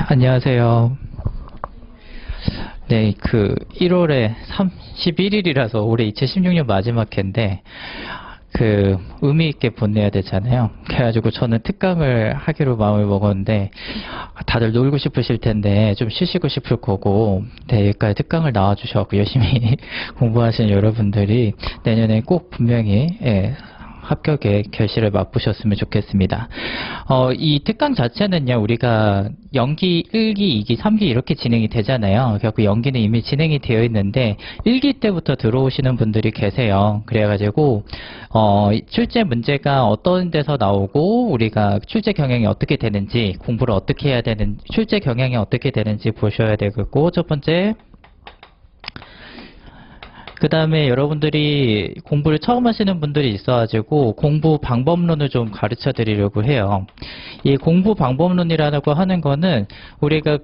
안녕하세요. 네, 1월에 31일이라서 올해 2016년 마지막 회인데, 의미 있게 보내야 되잖아요. 그래가지고 저는 특강을 하기로 마음을 먹었는데, 다들 놀고 싶으실 텐데, 좀 쉬시고 싶을 거고, 네, 여기까지 특강을 나와주셔서 열심히 공부하시는 여러분들이 내년에 꼭 분명히, 합격의 결실을 맛보셨으면 좋겠습니다. 이 특강 자체는요, 우리가 연기 1기, 2기, 3기 이렇게 진행이 되잖아요. 그래서 연기는 이미 진행이 되어 있는데 1기 때부터 들어오시는 분들이 계세요. 그래가지고 출제 문제가 어떤 데서 나오고 우리가 출제 경향이 어떻게 되는지, 공부를 어떻게 해야 되는, 출제 경향이 어떻게 되는지 보셔야 되겠고, 첫 번째, 그 다음에 여러분들이 공부를 처음 하시는 분들이 있어가지고 공부 방법론을 좀 가르쳐 드리려고 해요. 이 공부 방법론이라고 하는 거는 우리가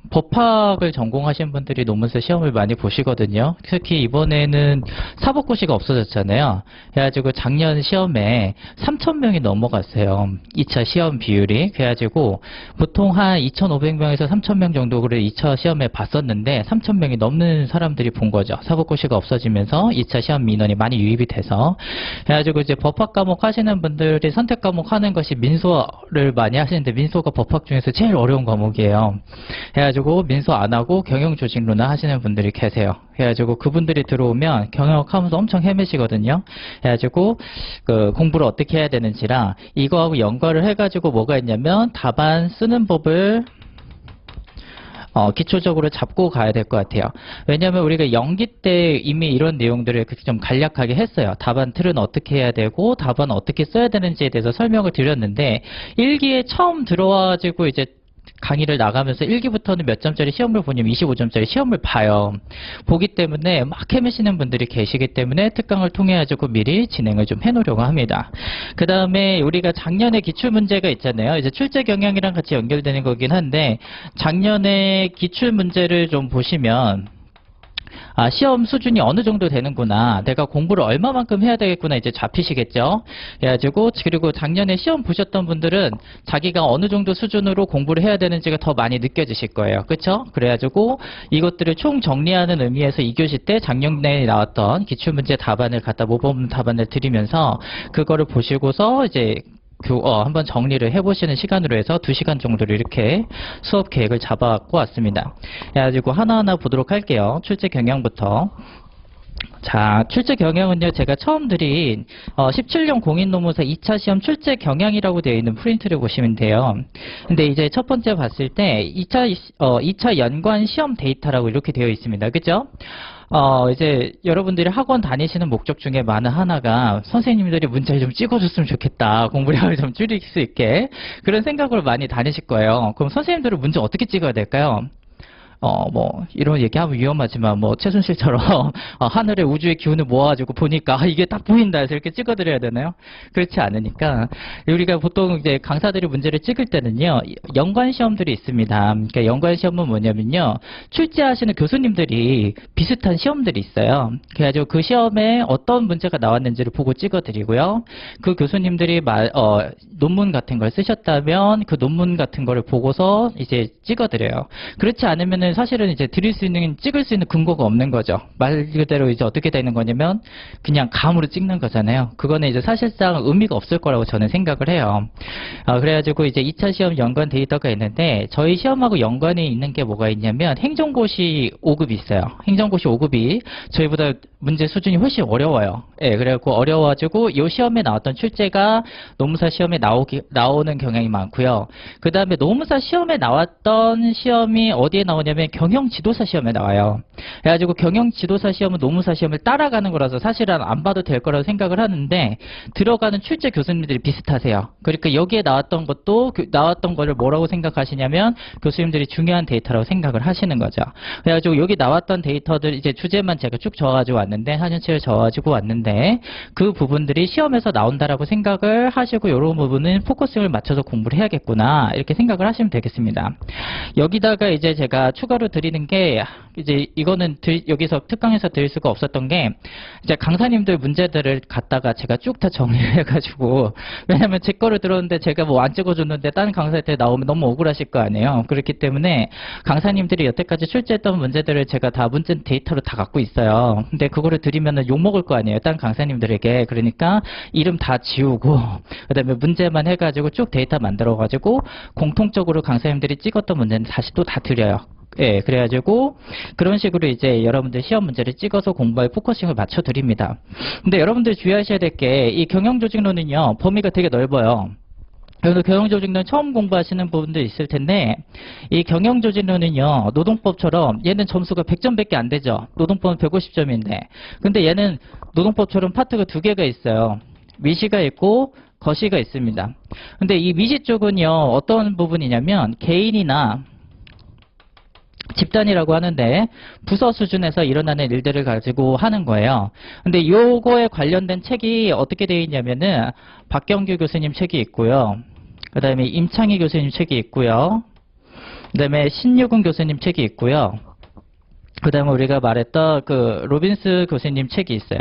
법학을 전공하신 분들이 논문서 시험을 많이 보시거든요. 특히 이번에는 사법고시가 없어졌잖아요. 그래가지고 작년 시험에 3,000명이 넘어갔어요. 2차 시험 비율이. 그래가지고 보통 한 2,500명에서 3,000명 정도를 2차 시험에 봤었는데 3,000명이 넘는 사람들이 본 거죠. 사법고시가 없어지면서 2차 시험 민원이 많이 유입이 돼서. 그래가지고 이제 법학 과목 하시는 분들이 선택 과목 하는 것이 민소를 많이 하시는데, 민소가 법학 중에서 제일 어려운 과목이에요. 그래가지고 민소 안 하고 경영조직론을 하시는 분들이 계세요. 그래가지고 그분들이 들어오면 경영하면서 엄청 헤매시거든요. 그래가지고 공부를 어떻게 해야 되는지랑 이거하고 연결을 해가지고 뭐가 있냐면 답안 쓰는 법을 기초적으로 잡고 가야 될 것 같아요. 왜냐하면 우리가 연기 때 이미 이런 내용들을 좀 간략하게 했어요. 답안 틀은 어떻게 해야 되고 답안 어떻게 써야 되는지에 대해서 설명을 드렸는데, 1기에 처음 들어와가지고 이제 강의를 나가면서 1기부터는 몇 점짜리 시험을 보냐면 25점짜리 시험을 봐요. 보기 때문에 막 헤매시는 분들이 계시기 때문에 특강을 통해 가지고 미리 진행을 좀 해놓으려고 합니다. 그 다음에 우리가 작년에 기출문제가 있잖아요. 이제 출제 경향이랑 같이 연결되는 거긴 한데, 작년에 기출문제를 좀 보시면 시험 수준이 어느 정도 되는구나, 내가 공부를 얼마만큼 해야 되겠구나 이제 잡히시겠죠. 그래가지고 그리고 작년에 시험 보셨던 분들은 자기가 어느 정도 수준으로 공부를 해야 되는지가 더 많이 느껴지실 거예요. 그렇죠? 그래가지고 이것들을 총 정리하는 의미에서 2교시 때 작년에 나왔던 기출문제 답안을 갖다 모범 답안을 드리면서 그거를 보시고서 이제 한번 정리를 해보시는 시간으로 해서 2시간 정도를 이렇게 수업 계획을 잡아갖고 왔습니다. 그래가지고 하나하나 보도록 할게요. 출제 경향부터. 자, 출제 경향은요, 제가 처음 드린 17년 공인논문서 2차 시험 출제 경향이라고 되어 있는 프린트를 보시면 돼요. 근데 이제 첫 번째 봤을 때 2차 연관 시험 데이터라고 이렇게 되어 있습니다. 그죠? 이제 여러분들이 학원 다니시는 목적 중에 많은 하나가 선생님들이 문제를 좀 찍어줬으면 좋겠다, 공부량을 좀 줄일 수 있게, 그런 생각으로 많이 다니실 거예요. 그럼 선생님들은 문제 어떻게 찍어야 될까요? 이런 얘기하면 위험하지만, 최순실처럼, 하늘의 우주의 기운을 모아가지고 보니까, 이게 딱 보인다 해서 이렇게 찍어드려야 되나요? 그렇지 않으니까, 우리가 보통 이제 강사들이 문제를 찍을 때는요, 연관시험들이 있습니다. 그러니까 연관시험은 뭐냐면요, 출제하시는 교수님들이 비슷한 시험들이 있어요. 그래가지고 그 시험에 어떤 문제가 나왔는지를 보고 찍어드리고요, 그 교수님들이 논문 같은 걸 쓰셨다면, 그 논문 같은 거를 보고서 이제 찍어드려요. 그렇지 않으면은 사실은 이제 찍을 수 있는 근거가 없는 거죠. 말 그대로 이제 어떻게 되는 거냐면 그냥 감으로 찍는 거잖아요. 그거는 이제 사실상 의미가 없을 거라고 저는 생각을 해요. 그래가지고 이제 2차 시험 연관 데이터가 있는데, 저희 시험하고 연관이 있는 게 뭐가 있냐면 행정고시 5급이 있어요. 행정고시 5급이 저희보다 문제 수준이 훨씬 어려워요. 그래갖고 어려워가지고 이 시험에 나왔던 출제가 노무사 시험에 나오는 경향이 많고요. 그 다음에 노무사 시험에 나왔던 시험이 어디에 나오냐면 경영지도사 시험에 나와요. 그래가지고 경영지도사 시험은 노무사 시험을 따라가는 거라서 사실은 안 봐도 될 거라고 생각을 하는데, 들어가는 출제 교수님들이 비슷하세요. 그러니까 여기에 나왔던 거를 뭐라고 생각하시냐면 교수님들이 중요한 데이터라고 생각을 하시는 거죠. 그래가지고 여기 나왔던 데이터들 이제 주제만 제가 쭉 적어가지고 왔는데, 사전치를 적어가지고 왔는데, 그 부분들이 시험에서 나온다라고 생각을 하시고, 이런 부분은 포커싱을 맞춰서 공부를 해야겠구나 이렇게 생각을 하시면 되겠습니다. 여기다가 이제 제가 추가로 드리는 게, 이제 이거는 여기서 특강에서 드릴 수가 없었던 게, 이제 강사님들 문제들을 갖다가 제가 쭉 다 정리해가지고, 왜냐면 제 거를 들었는데 제가 뭐 안 찍어줬는데 다른 강사한테 나오면 너무 억울하실 거 아니에요. 그렇기 때문에 강사님들이 여태까지 출제했던 문제들을 제가 다 문제 데이터로 다 갖고 있어요. 근데 그거를 드리면은 욕먹을 거 아니에요. 다른 강사님들에게. 그러니까 이름 다 지우고, 그 다음에 문제만 해가지고 쭉 데이터 만들어가지고, 공통적으로 강사님들이 찍었던 문제는 다시 또 다 드려요. 예, 그래가지고 그런 식으로 이제 여러분들 시험 문제를 찍어서 공부할 포커싱을 맞춰 드립니다. 근데 여러분들 주의하셔야 될 게 이 경영조직론은요, 범위가 되게 넓어요. 여러분들 경영조직론 처음 공부하시는 부분도 있을 텐데, 이 경영조직론은요, 노동법처럼 얘는 점수가 100점밖에 안 되죠. 노동법은 150점인데. 근데 얘는 노동법처럼 파트가 두 개가 있어요. 미시가 있고 거시가 있습니다. 근데 이 미시 쪽은요, 어떤 부분이냐면 개인이나 집단이라고 하는데 부서 수준에서 일어나는 일들을 가지고 하는 거예요. 근데 요거에 관련된 책이 어떻게 되어 있냐면은 박경규 교수님 책이 있고요. 그 다음에 임창희 교수님 책이 있고요. 그 다음에 신유근 교수님 책이 있고요. 그 다음에 우리가 말했던 그 로빈스 교수님 책이 있어요.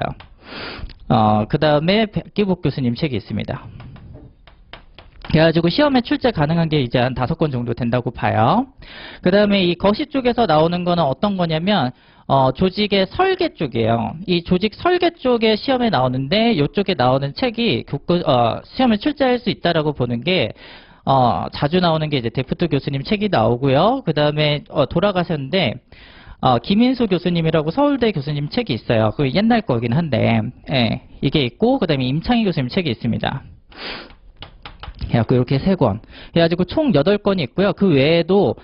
그 다음에 백기복 교수님 책이 있습니다. 그래가지고 시험에 출제 가능한 게 이제 한 5권 정도 된다고 봐요. 그 다음에 이 거시 쪽에서 나오는 거는 어떤 거냐면, 조직의 설계 쪽이에요. 이 조직 설계 쪽에 시험에 나오는데, 이쪽에 나오는 책이 시험에 출제할 수 있다라고 보는 게, 자주 나오는 게 이제 데프트 교수님 책이 나오고요. 그 다음에, 돌아가셨는데, 김인수 교수님이라고 서울대 교수님 책이 있어요. 그 옛날 거긴 한데, 예, 이게 있고, 그 다음에 임창희 교수님 책이 있습니다. 해갖고 이렇게 3권. 해가지고 총 8건이 있고요. 그 외에도,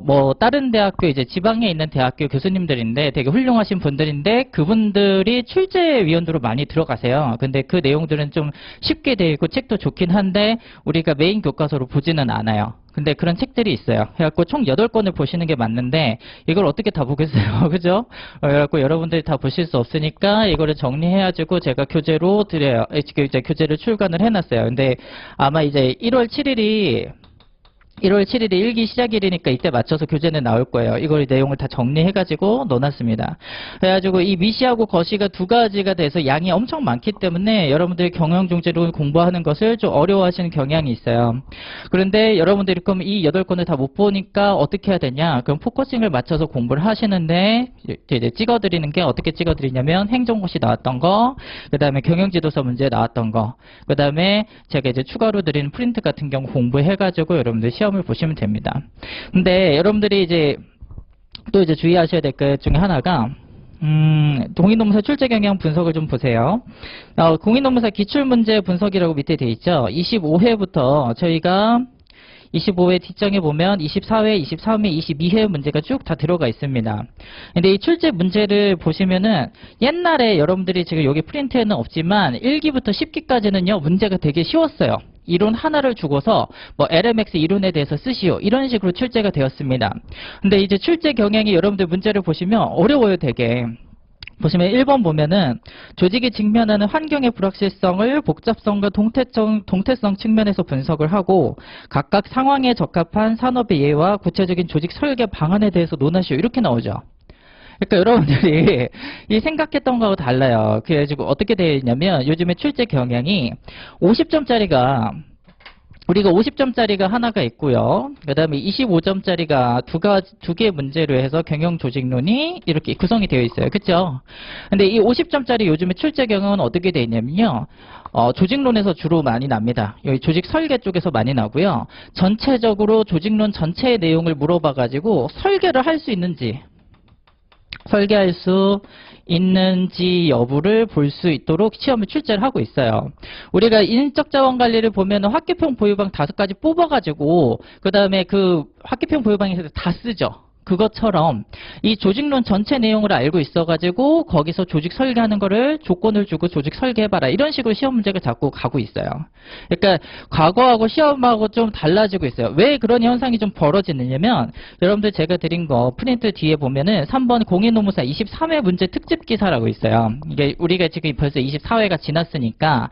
뭐, 다른 대학교, 이제 지방에 있는 대학교 교수님들인데 되게 훌륭하신 분들인데 그분들이 출제위원으로 많이 들어가세요. 근데 그 내용들은 좀 쉽게 되어 있고 책도 좋긴 한데 우리가 메인 교과서로 보지는 않아요. 근데 그런 책들이 있어요. 해갖고 총 8권을 보시는 게 맞는데 이걸 어떻게 다 보겠어요. 그죠? 그래갖고 여러분들이 다 보실 수 없으니까 이거를 정리해가지고 제가 교재로 드려요. 이제 교재를 출간을 해놨어요. 근데 아마 이제 1월 7일이 1기 시작일이니까 이때 맞춰서 교재는 나올 거예요. 이걸 내용을 다 정리해가지고 넣어놨습니다. 그래가지고 이 미시하고 거시가 두 가지가 돼서 양이 엄청 많기 때문에 여러분들이 경영중재론 공부하는 것을 좀 어려워하시는 경향이 있어요. 그런데 여러분들이 그럼 이 8권을 다 못 보니까 어떻게 해야 되냐? 그럼 포커싱을 맞춰서 공부를 하시는데 이제 찍어드리는 게 어떻게 찍어드리냐면 행정고시 나왔던 거, 그 다음에 경영지도서 문제 나왔던 거, 그 다음에 제가 이제 추가로 드리는 프린트 같은 경우 공부해가지고 여러분들 시험을 보시면 됩니다. 근데 여러분들이 이제 또 이제 주의하셔야 될 것 중에 하나가 공인노무사 출제 경향 분석을 좀 보세요. 공인노무사 기출문제 분석이라고 밑에 돼 있죠. 25회부터 저희가 25회 뒷장에 보면 24회, 23회, 22회 문제가 쭉 다 들어가 있습니다. 근데 이 출제 문제를 보시면은 옛날에 여러분들이 지금 여기 프린트에는 없지만 1기부터 10기까지는요 문제가 되게 쉬웠어요. 이론 하나를 주고서 뭐 LMX 이론에 대해서 쓰시오 이런 식으로 출제가 되었습니다. 근데 이제 출제 경향이 여러분들 문제를 보시면 어려워요 되게. 보시면 1번 보면은 조직이 직면하는 환경의 불확실성을 복잡성과 동태성 측면에서 분석을 하고 각각 상황에 적합한 산업의 예와 구체적인 조직 설계 방안에 대해서 논하시오 이렇게 나오죠. 그러니까 여러분들이 이 생각했던 거하고 달라요. 그래가지고 어떻게 되어 있냐면 요즘에 출제 경향이 50점짜리가 우리가 50점짜리가 하나가 있고요. 그 다음에 25점짜리가 두 개의 문제로 해서 경영조직론이 이렇게 구성이 되어 있어요. 그쵸? 근데 이 50점짜리 요즘에 출제 경향은 어떻게 되어 있냐면요. 조직론에서 주로 많이 납니다. 여기 조직 설계 쪽에서 많이 나고요. 전체적으로 조직론 전체의 내용을 물어봐가지고 설계를 할 수 있는지 설계할 수 있는지 여부를 볼 수 있도록 시험을 출제를 하고 있어요. 우리가 인적 자원 관리를 보면 학계평 보유방 5가지 뽑아가지고 그 다음에 그 학계평 보유방에서 다 쓰죠. 그것처럼 이 조직론 전체 내용을 알고 있어가지고 거기서 조직 설계하는 거를 조건을 주고 조직 설계해봐라 이런 식으로 시험 문제가 자꾸 가고 있어요. 그러니까 과거하고 시험하고 좀 달라지고 있어요. 왜 그런 현상이 좀 벌어지느냐면 여러분들 제가 드린 거 프린트 뒤에 보면은 3번 공인노무사 23회 문제 특집 기사라고 있어요. 이게 우리가 지금 벌써 24회가 지났으니까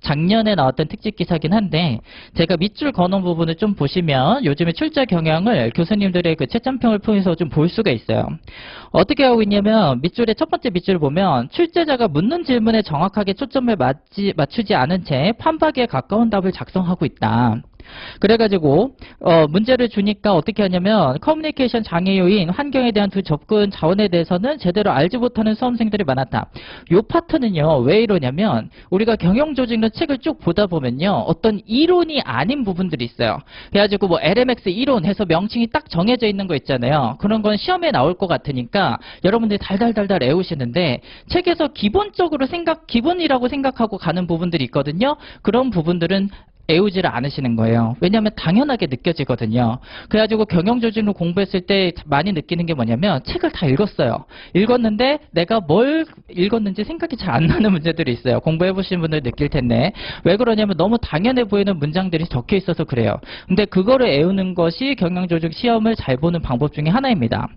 작년에 나왔던 특집 기사긴 한데 제가 밑줄 거놓은 부분을 좀 보시면 요즘에 출제 경향을 교수님들의 그 채점평을 푸는 통해서 좀 볼 수가 있어요. 어떻게 하고 있냐면 밑줄의 첫 번째 밑줄 보면 출제자가 묻는 질문에 정확하게 초점을 맞추지 않은 채 판박이에 가까운 답을 작성하고 있다. 그래가지고 문제를 주니까 어떻게 하냐면 커뮤니케이션 장애 요인, 환경에 대한 두 접근 자원에 대해서는 제대로 알지 못하는 수험생들이 많았다. 요 파트는요 왜 이러냐면 우리가 경영조직론 책을 쭉 보다 보면요 어떤 이론이 아닌 부분들이 있어요. 그래가지고 뭐 LMX 이론 해서 명칭이 딱 정해져 있는 거 있잖아요. 그런 건 시험에 나올 것 같으니까 여러분들이 달달달달 외우시는데 책에서 기본적으로 기본이라고 생각하고 가는 부분들이 있거든요. 그런 부분들은 애우지를 않으시는 거예요. 왜냐하면 당연하게 느껴지거든요. 그래가지고 경영조직론 공부했을 때 많이 느끼는 게 뭐냐면 책을 다 읽었어요. 읽었는데 내가 뭘 읽었는지 생각이 잘 안 나는 문제들이 있어요. 공부해보신 분들 느낄 텐데 왜 그러냐면 너무 당연해 보이는 문장들이 적혀 있어서 그래요. 근데 그거를 애우는 것이 경영조직 시험을 잘 보는 방법 중에 하나입니다.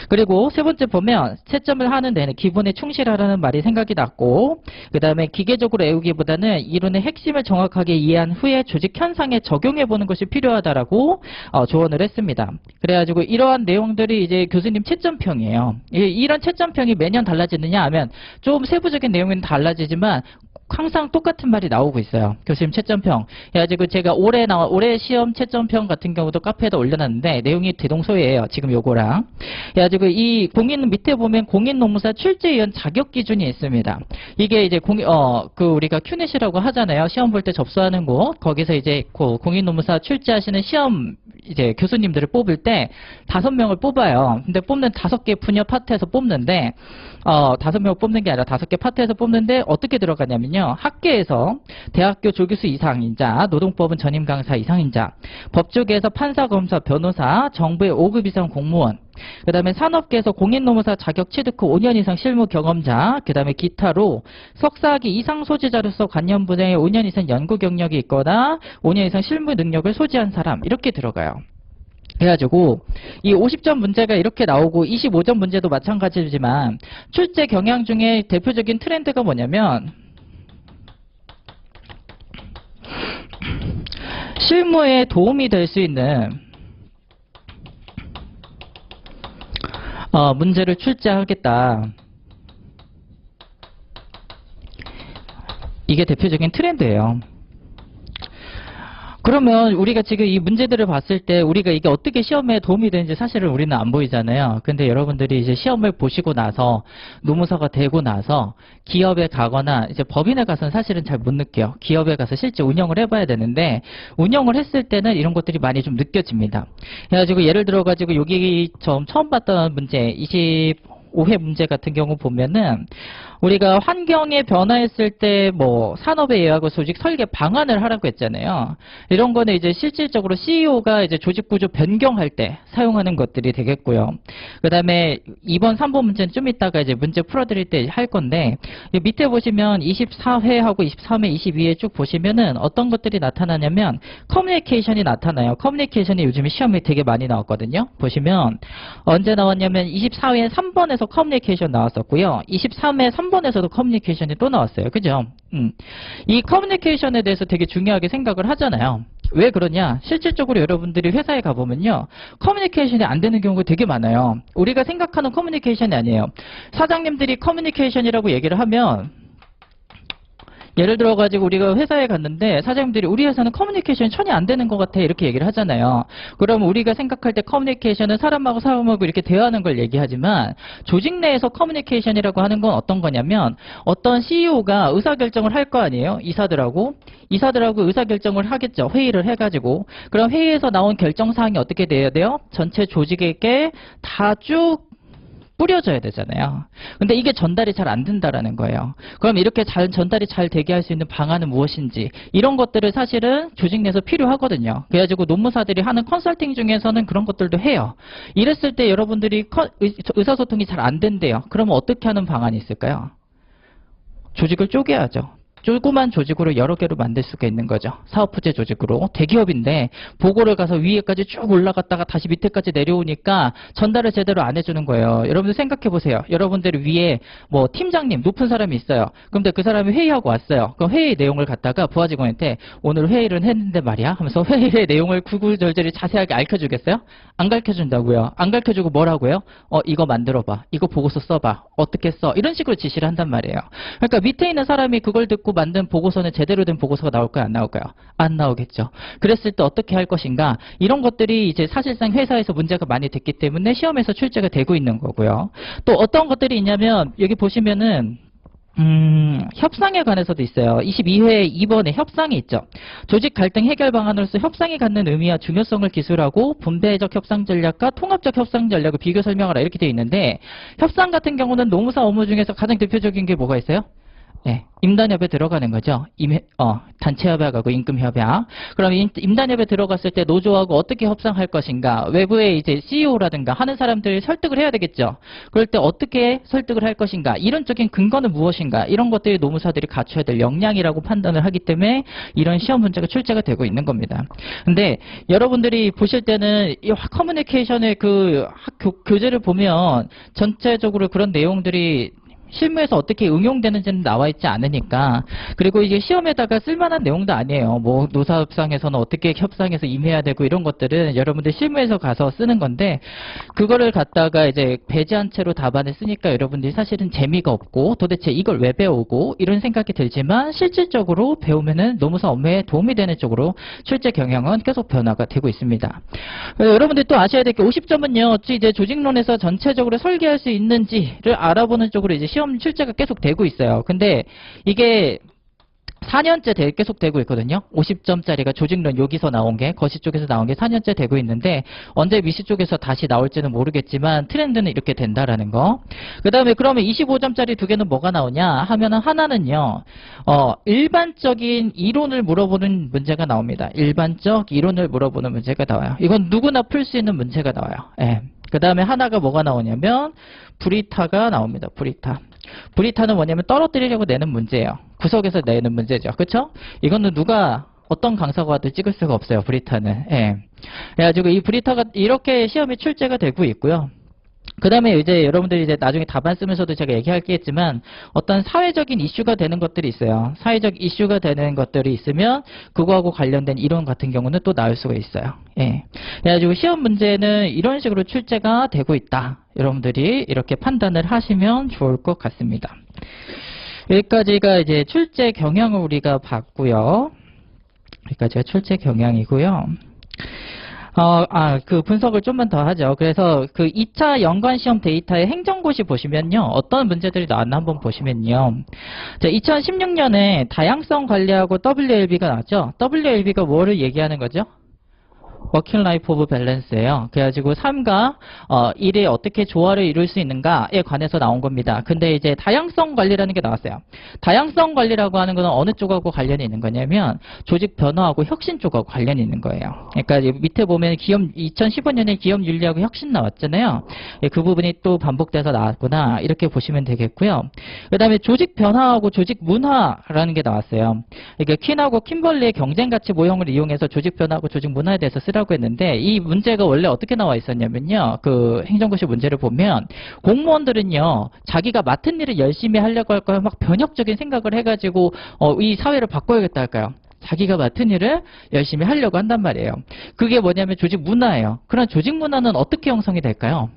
그리고 세 번째 보면 채점을 하는 데는 기본에 충실하라는 말이 생각이 났고 그 다음에 기계적으로 애우기보다는 이론의 핵심을 정확하게 이해한 후에 조직 현상에 적용해보는 것이 필요하다라고 조언을 했습니다. 그래가지고 이러한 내용들이 이제 교수님 채점평이에요. 이런 채점평이 매년 달라지느냐 하면 좀 세부적인 내용은 달라지지만 항상 똑같은 말이 나오고 있어요. 교수님 채점평. 그래가지고 제가 올해 시험 채점평 같은 경우도 카페에다 올려놨는데 내용이 대동소이해요. 지금 요거랑. 그래가지고 이 밑에 보면 공인노무사 출제위원 자격 기준이 있습니다. 이게 이제 우리가 큐넷이라고 하잖아요. 시험 볼 때 접수하는 곳. 거기서 이제 공인노무사 출제하시는 시험 이제 교수님들을 뽑을 때 5명을 뽑아요. 근데 뽑는 5개 분야 파트에서 뽑는데 5명을 뽑는 게 아니라 5개 파트에서 뽑는데 어떻게 들어가냐면요. 학계에서 대학교 조교수 이상인자, 노동법은 전임 강사 이상인자, 법조계에서 판사, 검사, 변호사, 정부의 5급 이상 공무원, 그 다음에 산업계에서 공인노무사 자격 취득 후 5년 이상 실무 경험자, 그 다음에 기타로 석사학위 이상 소지자로서 관련 분야에 5년 이상 연구 경력이 있거나 5년 이상 실무 능력을 소지한 사람 이렇게 들어가요. 그래가지고 이 50점 문제가 이렇게 나오고 25점 문제도 마찬가지지만 출제 경향 중에 대표적인 트렌드가 뭐냐면 실무에 도움이 될 수 있는 문제를 출제하겠다. 이게 대표적인 트렌드예요. 그러면 우리가 지금 이 문제들을 봤을 때 우리가 이게 어떻게 시험에 도움이 되는지 사실은 우리는 안 보이잖아요. 근데 여러분들이 이제 시험을 보시고 나서 노무사가 되고 나서 기업에 가거나 이제 법인에 가서는 사실은 잘 못 느껴요. 기업에 가서 실제 운영을 해봐야 되는데 운영을 했을 때는 이런 것들이 많이 좀 느껴집니다. 그래가지고 예를 들어가지고 여기 처음 봤던 문제 25회 문제 같은 경우 보면은 우리가 환경에 변화했을 때 뭐 산업에 의하고 조직 설계 방안을 하라고 했잖아요. 이런 거는 이제 실질적으로 CEO가 이제 조직 구조 변경할 때 사용하는 것들이 되겠고요. 그 다음에 2번, 3번 문제는 좀 이따가 이제 문제 풀어드릴 때 할 건데 밑에 보시면 24회하고 23회, 22회 쭉 보시면은 어떤 것들이 나타나냐면 커뮤니케이션이 나타나요. 커뮤니케이션이 요즘에 시험에 되게 많이 나왔거든요. 보시면 언제 나왔냐면 24회에 3번에서 커뮤니케이션 나왔었고요. 23회 3번에서도 커뮤니케이션이 또 나왔어요. 그죠? 이 커뮤니케이션에 대해서 되게 중요하게 생각을 하잖아요. 왜 그러냐? 실질적으로 여러분들이 회사에 가보면요. 커뮤니케이션이 안 되는 경우가 되게 많아요. 우리가 생각하는 커뮤니케이션이 아니에요. 사장님들이 커뮤니케이션이라고 얘기를 하면 예를 들어가지고 우리가 회사에 갔는데 사장님들이 우리 회사는 커뮤니케이션이 전혀 안 되는 것 같아 이렇게 얘기를 하잖아요. 그러면 우리가 생각할 때 커뮤니케이션은 사람하고 사람하고 이렇게 대화하는 걸 얘기하지만 조직 내에서 커뮤니케이션이라고 하는 건 어떤 거냐면 어떤 CEO가 의사결정을 할 거 아니에요. 이사들하고 의사결정을 하겠죠. 회의를 해가지고. 그럼 회의에서 나온 결정사항이 어떻게 돼야 돼요? 전체 조직에게 다 쭉 뿌려져야 되잖아요. 근데 이게 전달이 잘 안 된다라는 거예요. 그럼 이렇게 전달이 잘 되게 할 수 있는 방안은 무엇인지 이런 것들을 사실은 조직 내에서 필요하거든요. 그래가지고 노무사들이 하는 컨설팅 중에서는 그런 것들도 해요. 이랬을 때 여러분들이 의사소통이 잘 안 된대요. 그러면 어떻게 하는 방안이 있을까요? 조직을 쪼개야죠. 조그만 조직으로 여러 개로 만들 수가 있는 거죠. 사업 부재 조직으로. 대기업인데 보고를 가서 위에까지 쭉 올라갔다가 다시 밑에까지 내려오니까 전달을 제대로 안 해주는 거예요. 여러분들 생각해 보세요. 여러분들 위에 뭐 팀장님 높은 사람이 있어요. 그런데 그 사람이 회의하고 왔어요. 그럼 회의 내용을 갖다가 부하 직원한테 오늘 회의를 했는데 말이야 하면서 회의의 내용을 구구절절히 자세하게 알려주겠어요? 안 가르쳐준다고요. 안 가르쳐주고 뭐라고요? 이거 만들어봐. 이거 보고서 써봐. 어떻게 써? 이런 식으로 지시를 한단 말이에요. 그러니까 밑에 있는 사람이 그걸 듣고 만든 보고서는 제대로 된 보고서가 나올까요? 안 나올까요? 안 나오겠죠. 그랬을 때 어떻게 할 것인가? 이런 것들이 이제 사실상 회사에서 문제가 많이 됐기 때문에 시험에서 출제가 되고 있는 거고요. 또 어떤 것들이 있냐면 여기 보시면은 협상에 관해서도 있어요. 22회 2번에 협상이 있죠. 조직 갈등 해결 방안으로서 협상이 갖는 의미와 중요성을 기술하고 분배적 협상 전략과 통합적 협상 전략을 비교 설명하라 이렇게 되어 있는데 협상 같은 경우는 노무사 업무 중에서 가장 대표적인 게 뭐가 있어요? 네, 임단협에 들어가는 거죠. 단체협약하고 임금협약. 그럼 임단협에 들어갔을 때 노조하고 어떻게 협상할 것인가. 외부에 이제 CEO라든가 하는 사람들이 설득을 해야 되겠죠. 그럴 때 어떻게 설득을 할 것인가. 이론적인 근거는 무엇인가. 이런 것들이 노무사들이 갖춰야 될 역량이라고 판단을 하기 때문에 이런 시험 문제가 출제가 되고 있는 겁니다. 근데 여러분들이 보실 때는 이 커뮤니케이션의 그 교재를 보면 전체적으로 그런 내용들이 실무에서 어떻게 응용되는지는 나와 있지 않으니까. 그리고 이게 시험에다가 쓸만한 내용도 아니에요. 뭐 노사협상에서는 어떻게 협상해서 임해야 되고 이런 것들은 여러분들 실무에서 가서 쓰는 건데 그거를 갖다가 이제 배제한 채로 답안을 쓰니까 여러분들이 사실은 재미가 없고 도대체 이걸 왜 배우고 이런 생각이 들지만 실질적으로 배우면은 노무사 업무에 도움이 되는 쪽으로 출제 경향은 계속 변화가 되고 있습니다. 여러분들 또 아셔야 될 게 50점은요. 어찌 이제 조직론에서 전체적으로 설계할 수 있는지를 알아보는 쪽으로 이제 시험 출제가 계속 되고 있어요. 근데 이게 4년째 계속 되고 있거든요. 50점짜리가 조직론 여기서 나온 게 거시 쪽에서 나온 게 4년째 되고 있는데 언제 미시 쪽에서 다시 나올지는 모르겠지만 트렌드는 이렇게 된다라는 거. 그 다음에 그러면 25점짜리 두 개는 뭐가 나오냐 하면은 하나는요. 일반적인 이론을 물어보는 문제가 나옵니다. 일반적 이론을 물어보는 문제가 나와요. 이건 누구나 풀 수 있는 문제가 나와요. 예. 그 다음에 하나가 뭐가 나오냐면 브리타가 나옵니다. 브리타는 뭐냐면 떨어뜨리려고 내는 문제예요. 구석에서 내는 문제죠. 그쵸? 이거는 누가 어떤 강사가 와도 찍을 수가 없어요. 브리타는. 예. 그래가지고 이 브리타가 이렇게 시험에 출제가 되고 있고요. 그 다음에 이제 여러분들이 이제 나중에 답안 쓰면서도 제가 얘기할게지만 어떤 사회적인 이슈가 되는 것들이 있어요. 사회적 이슈가 되는 것들이 있으면 그거하고 관련된 이론 같은 경우는 또 나올 수가 있어요. 예. 그래가지고 시험 문제는 이런 식으로 출제가 되고 있다. 여러분들이 이렇게 판단을 하시면 좋을 것 같습니다. 여기까지가 이제 출제 경향을 우리가 봤고요. 여기까지가 출제 경향이고요. 그 분석을 좀만 더 하죠. 그래서 그 2차 연관시험 데이터의 행정고시 보시면요. 어떤 문제들이 나왔나 한번 보시면요. 자, 2016년에 다양성 관리하고 WLB가 나왔죠. WLB가 뭐를 얘기하는 거죠? 워킹 라이프 오브 밸런스예요. 그래가지고 3과 1이 어떻게 조화를 이룰 수 있는가에 관해서 나온 겁니다. 근데 이제 다양성 관리라는 게 나왔어요. 다양성 관리라고 하는 것은 어느 쪽하고 관련이 있는 거냐면 조직 변화하고 혁신 쪽하고 관련이 있는 거예요. 그러니까 밑에 보면 2015년에 기업 윤리하고 혁신 나왔잖아요. 그 부분이 또 반복돼서 나왔구나 이렇게 보시면 되겠고요. 그 다음에 조직 변화하고 조직 문화라는 게 나왔어요. 이게 퀸하고 킴벌리의 경쟁가치 모형을 이용해서 조직 변화하고 조직 문화에 대해서 쓰라고 했는데 이 문제가 원래 어떻게 나와 있었냐면요. 그 행정고시 문제를 보면 공무원들은요. 자기가 맡은 일을 열심히 하려고 할까요? 막 변혁적인 생각을 해가지고 이 사회를 바꿔야겠다 할까요? 자기가 맡은 일을 열심히 하려고 한단 말이에요. 그게 뭐냐면 조직 문화예요. 그런 조직 문화는 어떻게 형성이 될까요?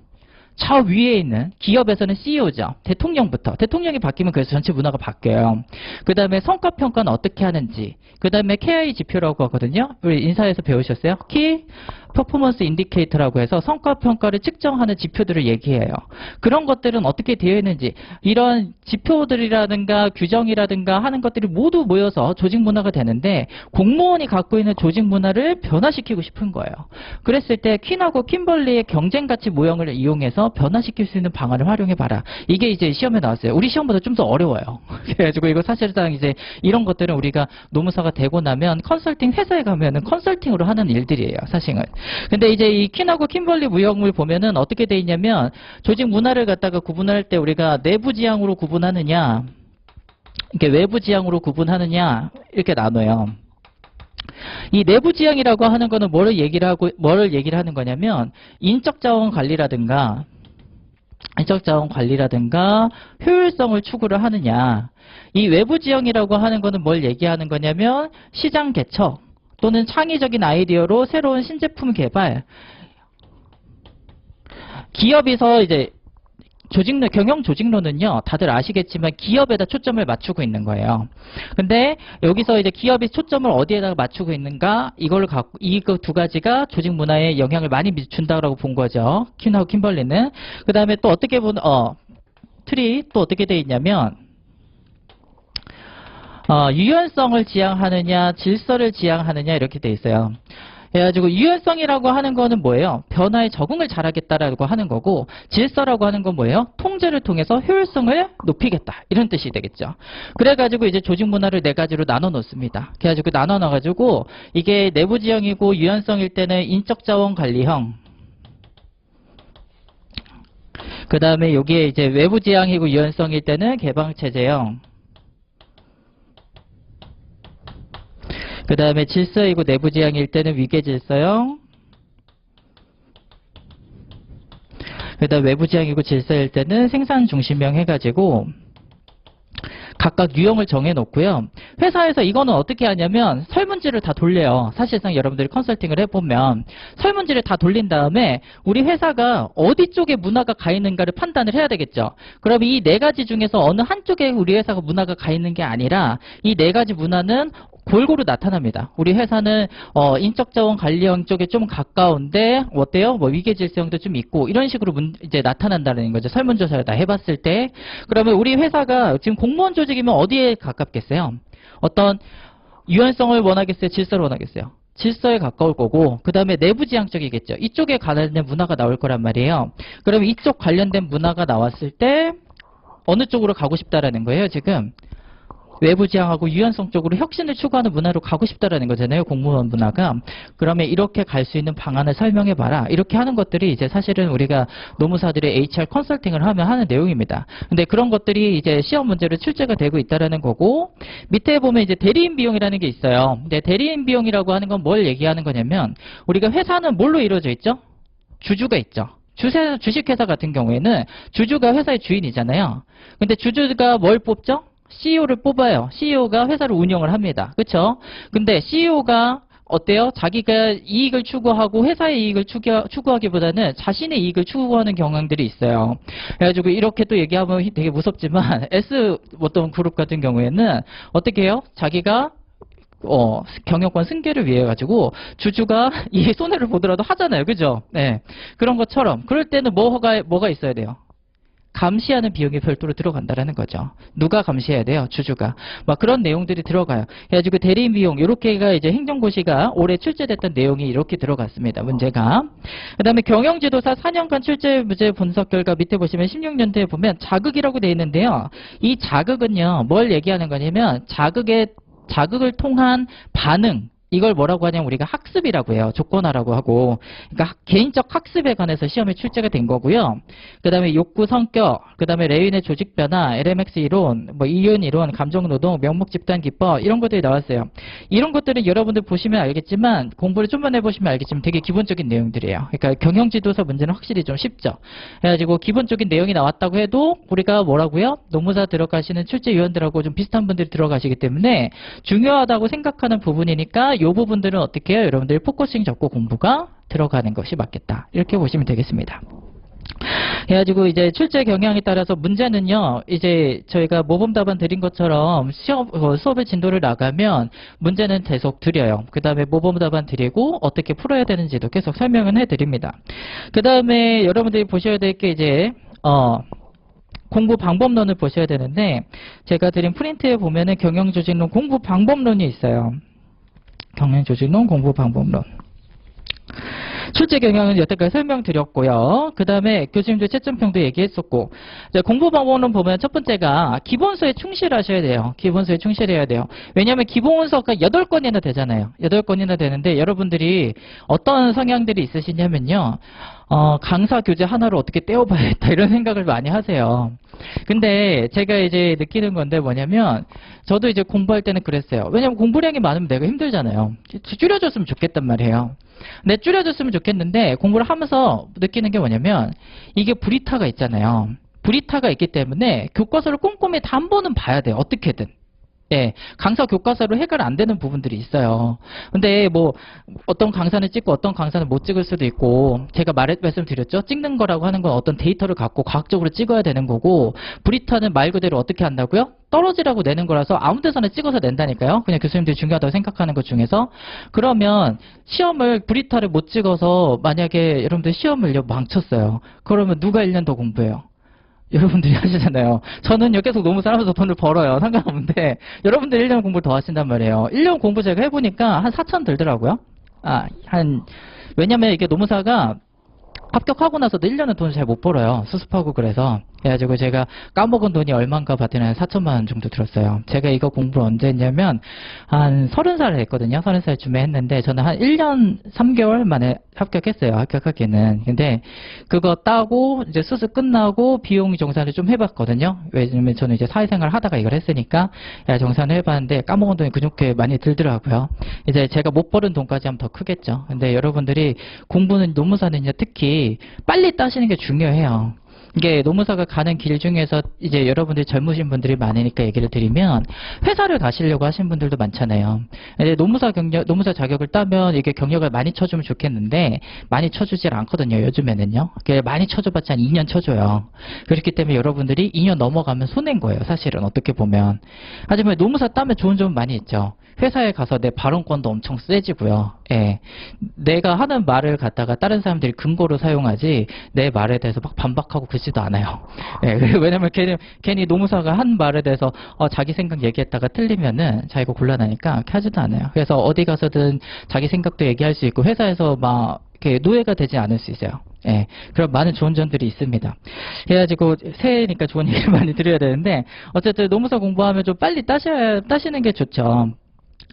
저 위에 있는 기업에서는 CEO죠. 대통령부터. 대통령이 바뀌면 그래서 전체 문화가 바뀌어요. 그 다음에 성과평가는 어떻게 하는지. 그 다음에 KI 지표라고 하거든요. 우리 인사에서 배우셨어요? 키 퍼포먼스 인디케이터라고 해서 성과평가를 측정하는 지표들을 얘기해요. 그런 것들은 어떻게 되어 있는지 이런 지표들이라든가 규정이라든가 하는 것들이 모두 모여서 조직 문화가 되는데 공무원이 갖고 있는 조직 문화를 변화시키고 싶은 거예요. 그랬을 때 퀸하고 킴벌리의 경쟁가치 모형을 이용해서 변화시킬 수 있는 방안을 활용해봐라. 이게 이제 시험에 나왔어요. 우리 시험보다 좀 더 어려워요. 그래가지고 이거 사실상 이제 이런 것들은 우리가 노무사가 되고 나면 컨설팅 회사에 가면은 컨설팅으로 하는 일들이에요. 사실은. 근데 이제 이 퀸하고 킴벌리 무형을 보면은 어떻게 돼 있냐면 조직 문화를 갖다가 구분할 때 우리가 내부 지향으로 구분하느냐 이렇게 외부 지향으로 구분하느냐 이렇게 나눠요. 이 내부 지향이라고 하는 거는 뭐를 얘기를 하는 거냐면 인적 자원 관리라든가 효율성을 추구를 하느냐. 이 외부 지형이라고 하는 거는 뭘 얘기하는 거냐면 시장 개척 또는 창의적인 아이디어로 새로운 신제품 개발. 기업에서 이제 경영 조직론은요, 다들 아시겠지만 기업에다 초점을 맞추고 있는 거예요. 근데 여기서 이제 기업이 초점을 어디에다가 맞추고 있는가, 이걸 갖고, 이거 두 가지가 조직 문화에 영향을 많이 준다고 본 거죠. 퀸하고 킴벌리는. 그 다음에 또 어떻게 틀이 또 어떻게 돼 있냐면, 유연성을 지향하느냐, 질서를 지향하느냐, 이렇게 돼 있어요. 그래가지고 유연성이라고 하는 거는 뭐예요? 변화에 적응을 잘하겠다라고 하는 거고, 질서라고 하는 건 뭐예요? 통제를 통해서 효율성을 높이겠다, 이런 뜻이 되겠죠. 그래가지고 이제 조직 문화를 네 가지로 나눠 놓습니다. 그래가지고 나눠 놔가지고 이게 내부 지형이고 유연성일 때는 인적 자원 관리형, 그 다음에 여기에 이제 외부 지향이고 유연성일 때는 개방 체제형, 그 다음에 질서이고 내부 지향일 때는 위계 질서형, 그 다음 외부 지향이고 질서일 때는 생산 중심형 해가지고 각각 유형을 정해놓고요. 회사에서 이거는 어떻게 하냐면 설문지를 다 돌려요. 사실상 여러분들이 컨설팅을 해보면 설문지를 다 돌린 다음에 우리 회사가 어디 쪽에 문화가 가 있는가를 판단을 해야 되겠죠. 그럼 이 네 가지 중에서 어느 한쪽에 우리 회사가 문화가 가 있는 게 아니라 이 네 가지 문화는 골고루 나타납니다. 우리 회사는 인적자원 관리형 쪽에 좀 가까운데 어때요? 뭐 위계질서형도 좀 있고 이런 식으로 이제 나타난다는 거죠. 설문조사를 다 해봤을 때. 그러면 우리 회사가 지금 공무원 조직이면 어디에 가깝겠어요? 어떤 유연성을 원하겠어요? 질서를 원하겠어요? 질서에 가까울 거고, 그 다음에 내부 지향적이겠죠. 이쪽에 관련된 문화가 나올 거란 말이에요. 그러면 이쪽 관련된 문화가 나왔을 때 어느 쪽으로 가고 싶다라는 거예요, 지금. 외부 지향하고 유연성 쪽으로 혁신을 추구하는 문화로 가고 싶다라는 거잖아요, 공무원 문화가. 그러면 이렇게 갈 수 있는 방안을 설명해봐라. 이렇게 하는 것들이 이제 사실은 우리가 노무사들의 HR 컨설팅을 하면 하는 내용입니다. 근데 그런 것들이 이제 시험 문제로 출제가 되고 있다라는 거고, 밑에 보면 이제 대리인 비용이라는 게 있어요. 근데 대리인 비용이라고 하는 건 뭘 얘기하는 거냐면, 우리가 회사는 뭘로 이루어져 있죠? 주주가 있죠. 주식회사 같은 경우에는 주주가 회사의 주인이잖아요. 근데 주주가 뭘 뽑죠? CEO를 뽑아요. CEO가 회사를 운영을 합니다. 그렇죠? 근데 CEO가 어때요? 자기가 이익을 추구하고 회사의 이익을 추구하기보다는 자신의 이익을 추구하는 경향들이 있어요. 그래가지고 이렇게 또 얘기하면 되게 무섭지만 S 어떤 그룹 같은 경우에는 어떻게 해요? 자기가 경영권 승계를 위해 가지고 주주가 이 손해를 보더라도 하잖아요. 그죠? 네. 그런 것처럼 그럴 때는 뭐가 있어야 돼요? 감시하는 비용이 별도로 들어간다라는 거죠. 누가 감시해야 돼요? 주주가. 막 그런 내용들이 들어가요. 그래가지고 대리인 비용, 요렇게가 이제 행정고시가 올해 출제됐던 내용이 이렇게 들어갔습니다. 문제가. 그 다음에 경영지도사 4년간 출제 문제 분석 결과 밑에 보시면 16년도에 보면 자극이라고 되어 있는데요. 이 자극은요, 뭘 얘기하는 거냐면 자극을 통한 반응, 이걸 뭐라고 하냐면 우리가 학습이라고 해요. 조건화라고 하고. 그러니까 개인적 학습에 관해서 시험에 출제가 된 거고요. 그 다음에 욕구 성격, 그 다음에 레윈의 조직 변화, LMX 이론, 뭐 이윤 이론, 감정 노동, 명목 집단 기법 이런 것들이 나왔어요. 이런 것들은 여러분들 보시면 알겠지만 공부를 좀만 해보시면 알겠지만 되게 기본적인 내용들이에요. 그러니까 경영지도서 문제는 확실히 좀 쉽죠. 그래가지고 기본적인 내용이 나왔다고 해도 우리가 뭐라고요? 노무사 들어가시는 출제위원들하고 좀 비슷한 분들이 들어가시기 때문에 중요하다고 생각하는 부분이니까 이 부분들은 어떻게 해요? 여러분들이 포커싱 잡고 공부가 들어가는 것이 맞겠다. 이렇게 보시면 되겠습니다. 그래가지고 이제 출제 경향에 따라서 문제는요, 이제 저희가 모범 답안 드린 것처럼 수업의 진도를 나가면 문제는 계속 드려요. 그 다음에 모범 답안 드리고 어떻게 풀어야 되는지도 계속 설명은 해드립니다. 그 다음에 여러분들이 보셔야 될 게 이제, 공부 방법론을 보셔야 되는데, 제가 드린 프린트에 보면은 경영조직론 공부 방법론이 있어요. 경영조직론 공부 방법론. 출제 경향은 여태까지 설명드렸고요. 그 다음에 교수님들 채점평도 얘기했었고, 공부 방법론 보면 첫 번째가 기본서에 충실하셔야 돼요. 기본서에 충실해야 돼요. 왜냐하면 기본서가 8건이나 되잖아요. 8건이나 되는데 여러분들이 어떤 성향들이 있으시냐면요. 강사 교재 하나로 어떻게 떼어봐야겠다 이런 생각을 많이 하세요. 근데 제가 이제 느끼는 건데 뭐냐면 저도 이제 공부할 때는 그랬어요. 왜냐면 공부량이 많으면 내가 힘들잖아요. 줄여줬으면 좋겠단 말이에요. 근데 줄여줬으면 좋겠는데 공부를 하면서 느끼는 게 뭐냐면 이게 브리타가 있잖아요. 브리타가 있기 때문에 교과서를 꼼꼼히 다 한 번은 봐야 돼요. 어떻게든. 예, 강사 교과서로 해결 안 되는 부분들이 있어요. 근데 뭐 어떤 강사는 찍고 어떤 강사는 못 찍을 수도 있고 제가 말씀드렸죠. 찍는 거라고 하는 건 어떤 데이터를 갖고 과학적으로 찍어야 되는 거고 브리타는 말 그대로 어떻게 한다고요? 떨어지라고 내는 거라서 아무 데서나 찍어서 낸다니까요. 그냥 교수님들이 중요하다고 생각하는 것 중에서. 그러면 시험을 브리타를 못 찍어서 만약에 여러분들 시험을 망쳤어요. 그러면 누가 1년 더 공부해요? 여러분들이 하시잖아요. 저는 계속 너무 살아면서 돈을 벌어요. 상관없는데 여러분들 1년 공부를 더 하신단 말이에요. 1년 공부 제가 해보니까 한 4천 들더라고요. 왜냐면 이게 노무사가 합격하고 나서도 1년은 돈을 잘 못 벌어요. 수습하고 그래서. 그래가지고 제가 까먹은 돈이 얼마인가 봤더니 한 4천만 원 정도 들었어요. 제가 이거 공부를 언제 했냐면 한 30살에 했거든요. 30살쯤에 했는데 저는 한 1년 3개월 만에 합격했어요. 합격하기는. 근데 그거 따고 이제 수습 끝나고 비용 정산을 좀 해봤거든요. 왜냐면 저는 이제 사회생활 하다가 이걸 했으니까 정산을 해봤는데 까먹은 돈이 그렇게 많이 들더라고요. 이제 제가 못 버는 돈까지 하면 더 크겠죠. 근데 여러분들이 공부는 노무사는요 특히 빨리 따시는 게 중요해요. 이게 노무사가 가는 길 중에서 이제 여러분들이 젊으신 분들이 많으니까 얘기를 드리면 회사를 가시려고 하신 분들도 많잖아요. 이제 노무사 자격을 따면 이게 경력을 많이 쳐주면 좋겠는데 많이 쳐주질 않거든요. 요즘에는요. 많이 쳐줘봤자 한 2년 쳐줘요. 그렇기 때문에 여러분들이 2년 넘어가면 손해인 거예요. 사실은 어떻게 보면. 하지만 노무사 따면 좋은 점은 많이 있죠. 회사에 가서 내 발언권도 엄청 세지고요. 예. 내가 하는 말을 갖다가 다른 사람들이 근거로 사용하지 내 말에 대해서 막 반박하고 그러지도 않아요. 예. 왜냐면 괜히 노무사가 한 말에 대해서 자기 생각 얘기했다가 틀리면은 자기가 곤란하니까 그렇게 하지도 않아요. 그래서 어디 가서든 자기 생각도 얘기할 수 있고 회사에서 막 이렇게 노예가 되지 않을 수 있어요. 예, 그런 많은 좋은 점들이 있습니다. 그래가지고 새해니까 좋은 얘기를 많이 드려야 되는데 어쨌든 노무사 공부하면 좀 빨리 따시는 게 좋죠.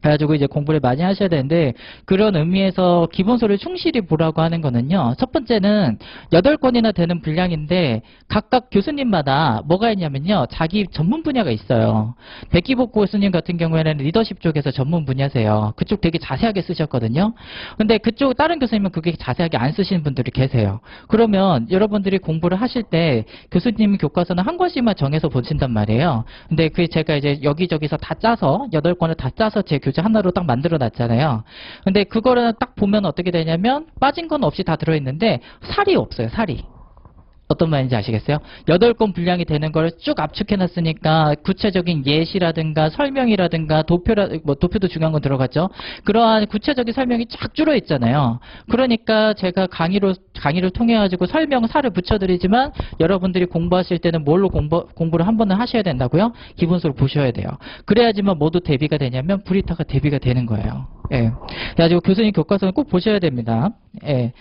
그래가지고 이제 공부를 많이 하셔야 되는데 그런 의미에서 기본서를 충실히 보라고 하는 거는요. 첫 번째는 8권이나 되는 분량인데 각각 교수님마다 뭐가 있냐면요. 자기 전문 분야가 있어요. 백기복 교수님 같은 경우에는 리더십 쪽에서 전문 분야세요. 그쪽 되게 자세하게 쓰셨거든요. 근데 그쪽 다른 교수님은 그게 자세하게 안 쓰시는 분들이 계세요. 그러면 여러분들이 공부를 하실 때 교수님 교과서는 한 권씩만 정해서 보신단 말이에요. 근데 그 제가 이제 여기저기서 다 짜서 8권을 다 짜서 제 교재 하나로 딱 만들어 놨잖아요. 근데 그거를 딱 보면 어떻게 되냐면 빠진 건 없이 다 들어있는데 살이 없어요. 살이. 어떤 말인지 아시겠어요? 8권 분량이 되는 걸 쭉 압축해놨으니까 구체적인 예시라든가 설명이라든가 도표도 중요한 건 들어갔죠. 그러한 구체적인 설명이 쫙 줄어 있잖아요. 그러니까 제가 강의를 통해 가지고 설명사를 붙여드리지만 여러분들이 공부하실 때는 뭘로 공부를 한 번은 하셔야 된다고요? 기본서를 보셔야 돼요. 그래야지만 모두 대비가 되냐면 브리타가 대비가 되는 거예요. 예. 그래가지고 교수님 교과서는 꼭 보셔야 됩니다. 예.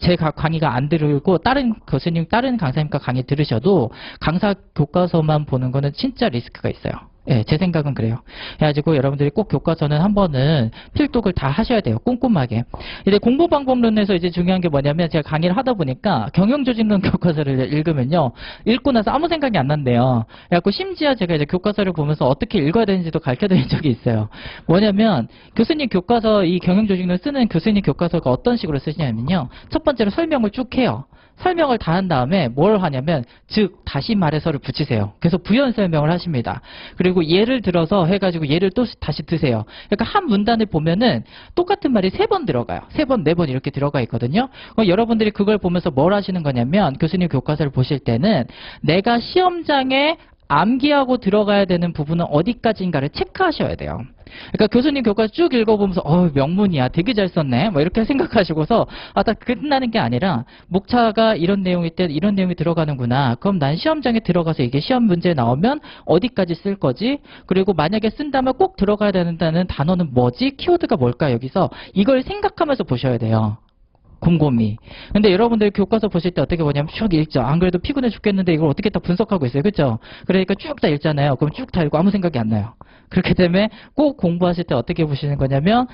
제 강의가 안 들고 다른 강사님과 강의 들으셔도 강사 교과서만 보는 거는 진짜 리스크가 있어요. 예, 제 생각은 그래요. 그래가지고 여러분들이 꼭 교과서는 한 번은 필독을 다 하셔야 돼요. 꼼꼼하게. 이제 공부 방법론에서 이제 중요한 게 뭐냐면 제가 강의를 하다 보니까 경영조직론 교과서를 읽으면요. 읽고 나서 아무 생각이 안 난대요. 그래갖고 심지어 제가 이제 교과서를 보면서 어떻게 읽어야 되는지도 가르쳐드린 적이 있어요. 뭐냐면 교수님 교과서 이 경영조직론 쓰는 교수님 교과서가 어떤 식으로 쓰시냐면요. 첫 번째로 설명을 쭉 해요. 설명을 다 한 다음에 뭘 하냐면 즉 다시 말해서를 붙이세요. 그래서 부연 설명을 하십니다. 그리고 예를 들어서 해가지고 예를 또 다시 드세요. 그러니까 한 문단을 보면은 똑같은 말이 3번 들어가요. 3번, 4번 이렇게 들어가 있거든요. 여러분들이 그걸 보면서 뭘 하시는 거냐면 교수님 교과서를 보실 때는 내가 시험장에 암기하고 들어가야 되는 부분은 어디까지인가를 체크하셔야 돼요. 그러니까 교수님 교과서 쭉 읽어보면서 명문이야 되게 잘 썼네 뭐 이렇게 생각하시고서 딱 끝나는 게 아니라 목차가 이런 내용일 때 이런 내용이 들어가는구나. 그럼 난 시험장에 들어가서 이게 시험 문제 나오면 어디까지 쓸 거지? 그리고 만약에 쓴다면 꼭 들어가야 된다는 단어는 뭐지? 키워드가 뭘까? 여기서 이걸 생각하면서 보셔야 돼요. 곰곰이. 근데 여러분들 교과서 보실 때 어떻게 보냐면 쭉 읽죠. 안 그래도 피곤해 죽겠는데 이걸 어떻게 다 분석하고 있어요. 그렇죠? 그러니까 쭉 다 읽잖아요. 그럼 쭉 다 읽고 아무 생각이 안 나요. 그렇기 때문에 꼭 공부하실 때 어떻게 보시는 거냐면,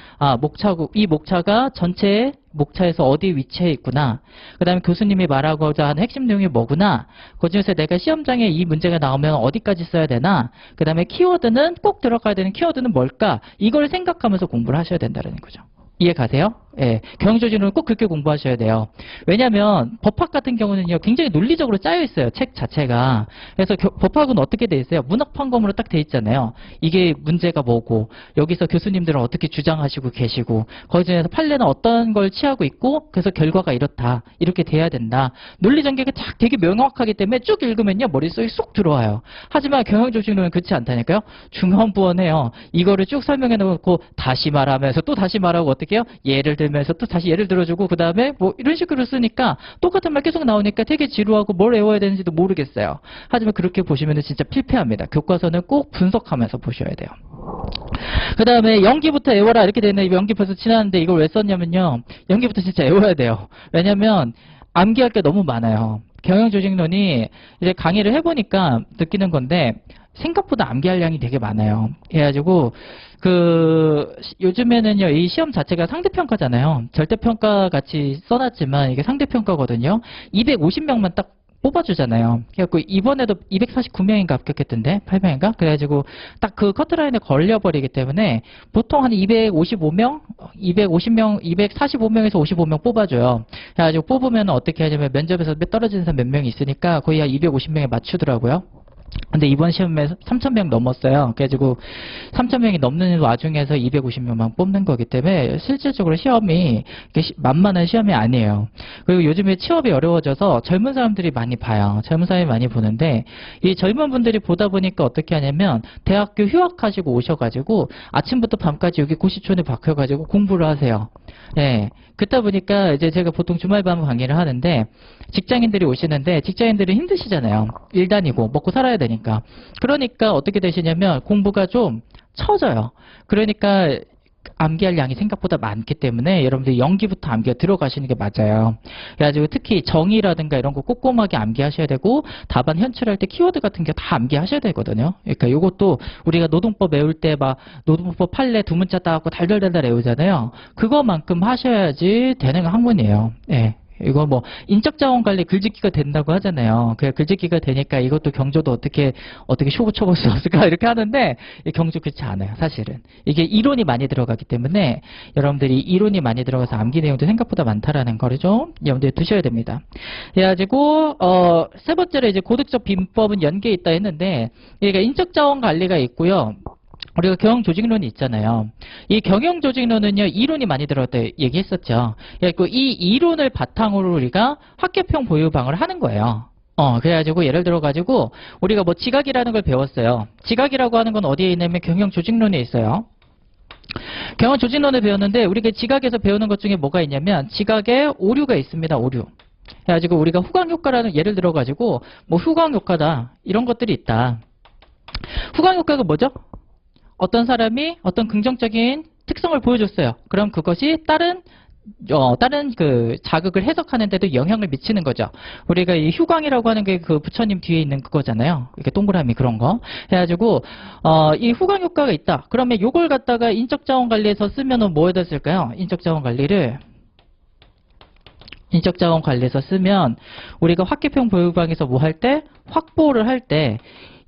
이 목차가 전체 목차에서 어디 위치해 있구나. 그 다음에 교수님이 말하고자 하는 핵심 내용이 뭐구나. 그 중에서 내가 시험장에 이 문제가 나오면 어디까지 써야 되나. 그 다음에 키워드는 꼭 들어가야 되는 키워드는 뭘까. 이걸 생각하면서 공부를 하셔야 된다는 거죠. 이해 가세요? 예. 경영조직론은 꼭 그렇게 공부하셔야 돼요. 왜냐면 법학 같은 경우는요, 굉장히 논리적으로 짜여 있어요. 책 자체가. 그래서 법학은 어떻게 돼 있어요? 문학 판검으로 딱 돼 있잖아요. 이게 문제가 뭐고, 여기서 교수님들은 어떻게 주장하시고 계시고, 거기 중에서 판례는 어떤 걸 취하고 있고, 그래서 결과가 이렇다. 이렇게 돼야 된다. 논리 전개가 딱 되게 명확하기 때문에 쭉 읽으면요, 머릿속에 쏙 들어와요. 하지만 경영조직론은 그렇지 않다니까요. 중언부언해요. 이거를 쭉 설명해 놓고 다시 말하면서 또 다시 말하고 어떻게 해요? 예를 들면서 또 다시 예를 들어주고 그 다음에 뭐 이런 식으로 쓰니까 똑같은 말 계속 나오니까 되게 지루하고 뭘 외워야 되는지도 모르겠어요. 하지만 그렇게 보시면 진짜 필패합니다. 교과서는 꼭 분석하면서 보셔야 돼요. 그 다음에 연기부터 외워라 이렇게 되는 연기 벌써 지났는데 이걸 왜 썼냐면요. 연기부터 진짜 외워야 돼요. 왜냐면 암기할 게 너무 많아요. 경영조직론이 이제 강의를 해보니까 느끼는 건데 생각보다 암기할 양이 되게 많아요. 그래가지고 요즘에는요, 이 시험 자체가 상대평가잖아요. 절대평가 같이 써놨지만 이게 상대평가거든요. 250명만 딱 뽑아주잖아요. 그래갖고 이번에도 249명인가 합격했던데 8명인가? 그래가지고 딱 그 커트라인에 걸려버리기 때문에 보통 한 255명, 250명, 245명에서 55명 뽑아줘요. 그래가지고 뽑으면 어떻게 하냐면 면접에서 떨어지는 사람 몇 명이 있으니까 거의 한 250명에 맞추더라고요. 근데 이번 시험에 3,000명 넘었어요. 그래가지고 3,000명이 넘는 와중에서 250명만 뽑는 거기 때문에 실질적으로 시험이 만만한 시험이 아니에요. 그리고 요즘에 취업이 어려워져서 젊은 사람들이 많이 봐요. 젊은 사람이 많이 보는데 이 젊은 분들이 보다 보니까 어떻게 하냐면 대학교 휴학하시고 오셔가지고 아침부터 밤까지 여기 고시촌에 박혀가지고 공부를 하세요. 예. 그러다 보니까 이제 제가 보통 주말밤 강의를 하는데 직장인들이 오시는데 직장인들은 힘드시잖아요. 일 다니고 먹고 살아야 되니까. 그러니까 어떻게 되시냐면 공부가 좀 처져요. 그러니까 암기할 양이 생각보다 많기 때문에 여러분들이 연기부터 암기가 들어가시는 게 맞아요. 그래가지고 특히 정의라든가 이런 거 꼼꼼하게 암기하셔야 되고 답안 현출할 때 키워드 같은 게 다 암기하셔야 되거든요. 그러니까 이것도 우리가 노동법 외울 때 막 노동법 판례 두 문자 따갖고 달달달달 외우잖아요. 그거만큼 하셔야지 되는 학문이에요. 예. 이거 뭐 인적자원 관리 글짓기가 된다고 하잖아요. 그 글짓기가 되니까 이것도 경조도 어떻게 쇼부 쳐볼 수 없을까 이렇게 하는데 경조 그렇지 않아요. 사실은 이게 이론이 많이 들어가기 때문에 여러분들이 이론이 많이 들어가서 암기 내용도 생각보다 많다라는 거를 좀 여러분들이 두셔야 됩니다. 그래가지고 세 번째로 이제 고득적 빈법은 연계에 있다 했는데 그러니까 인적자원 관리가 있고요. 우리가 경영조직론이 있잖아요. 이 경영조직론은요, 이론이 많이 들어갔다 얘기했었죠. 그래서 이 이론을 바탕으로 우리가 학교평 보유방을 하는 거예요. 그래가지고 예를 들어가지고 우리가 뭐 지각이라는 걸 배웠어요. 지각이라고 하는 건 어디에 있냐면 경영조직론에 있어요. 경영조직론을 배웠는데 우리가 지각에서 배우는 것 중에 뭐가 있냐면 지각에 오류가 있습니다. 오류. 그래가지고 우리가 후광효과라는 예를 들어가지고 뭐 후광효과다 이런 것들이 있다. 후광효과가 뭐죠? 어떤 사람이 어떤 긍정적인 특성을 보여줬어요. 그럼 그것이 다른 그 자극을 해석하는 데도 영향을 미치는 거죠. 우리가 이 휴광이라고 하는 게 그 부처님 뒤에 있는 그거잖아요. 이렇게 동그라미 그런 거. 해가지고, 이 후광 효과가 있다. 그러면 요걸 갖다가 인적자원 관리에서 쓰면은 뭐에다 쓸까요? 인적자원 관리에서 쓰면 우리가 학계평 보유방에서 뭐 할 때? 확보를 할 때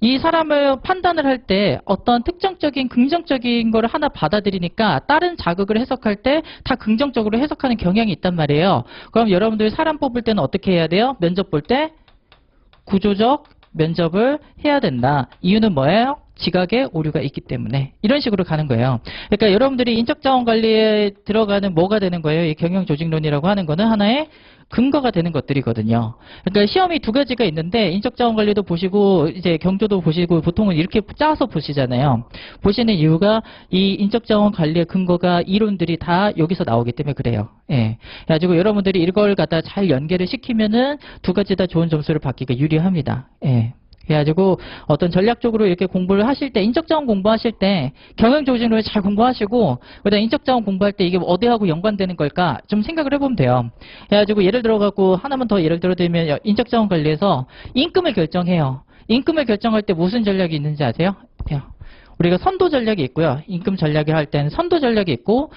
이 사람을 판단을 할 때 어떤 특정적인 긍정적인 거를 하나 받아들이니까 다른 자극을 해석할 때 다 긍정적으로 해석하는 경향이 있단 말이에요. 그럼 여러분들 사람 뽑을 때는 어떻게 해야 돼요? 면접 볼 때 구조적 면접을 해야 된다. 이유는 뭐예요? 지각에 오류가 있기 때문에 이런 식으로 가는 거예요. 그러니까 여러분들이 인적자원 관리에 들어가는 뭐가 되는 거예요? 이 경영조직론이라고 하는 거는 하나의 근거가 되는 것들이거든요. 그러니까 시험이 두 가지가 있는데 인적자원 관리도 보시고 이제 경조도 보시고 보통은 이렇게 짜서 보시잖아요. 보시는 이유가 이 인적자원 관리의 근거가 이론들이 다 여기서 나오기 때문에 그래요. 예. 그래가지고 여러분들이 이걸 갖다 잘 연계를 시키면은 두 가지 다 좋은 점수를 받기가 유리합니다. 예. 그래가지고 어떤 전략적으로 이렇게 공부를 하실 때 인적자원 공부하실 때 경영조직론을 잘 공부하시고 그다음 인적자원 공부할 때 이게 어디하고 연관되는 걸까 좀 생각을 해보면 돼요. 그래가지고 예를 들어갖고 하나만 더 예를 들어드리면 인적자원 관리에서 임금을 결정해요. 임금을 결정할 때 무슨 전략이 있는지 아세요? 우리가 선도 전략이 있고요. 임금 전략을 할 때는 선도 전략이 있고,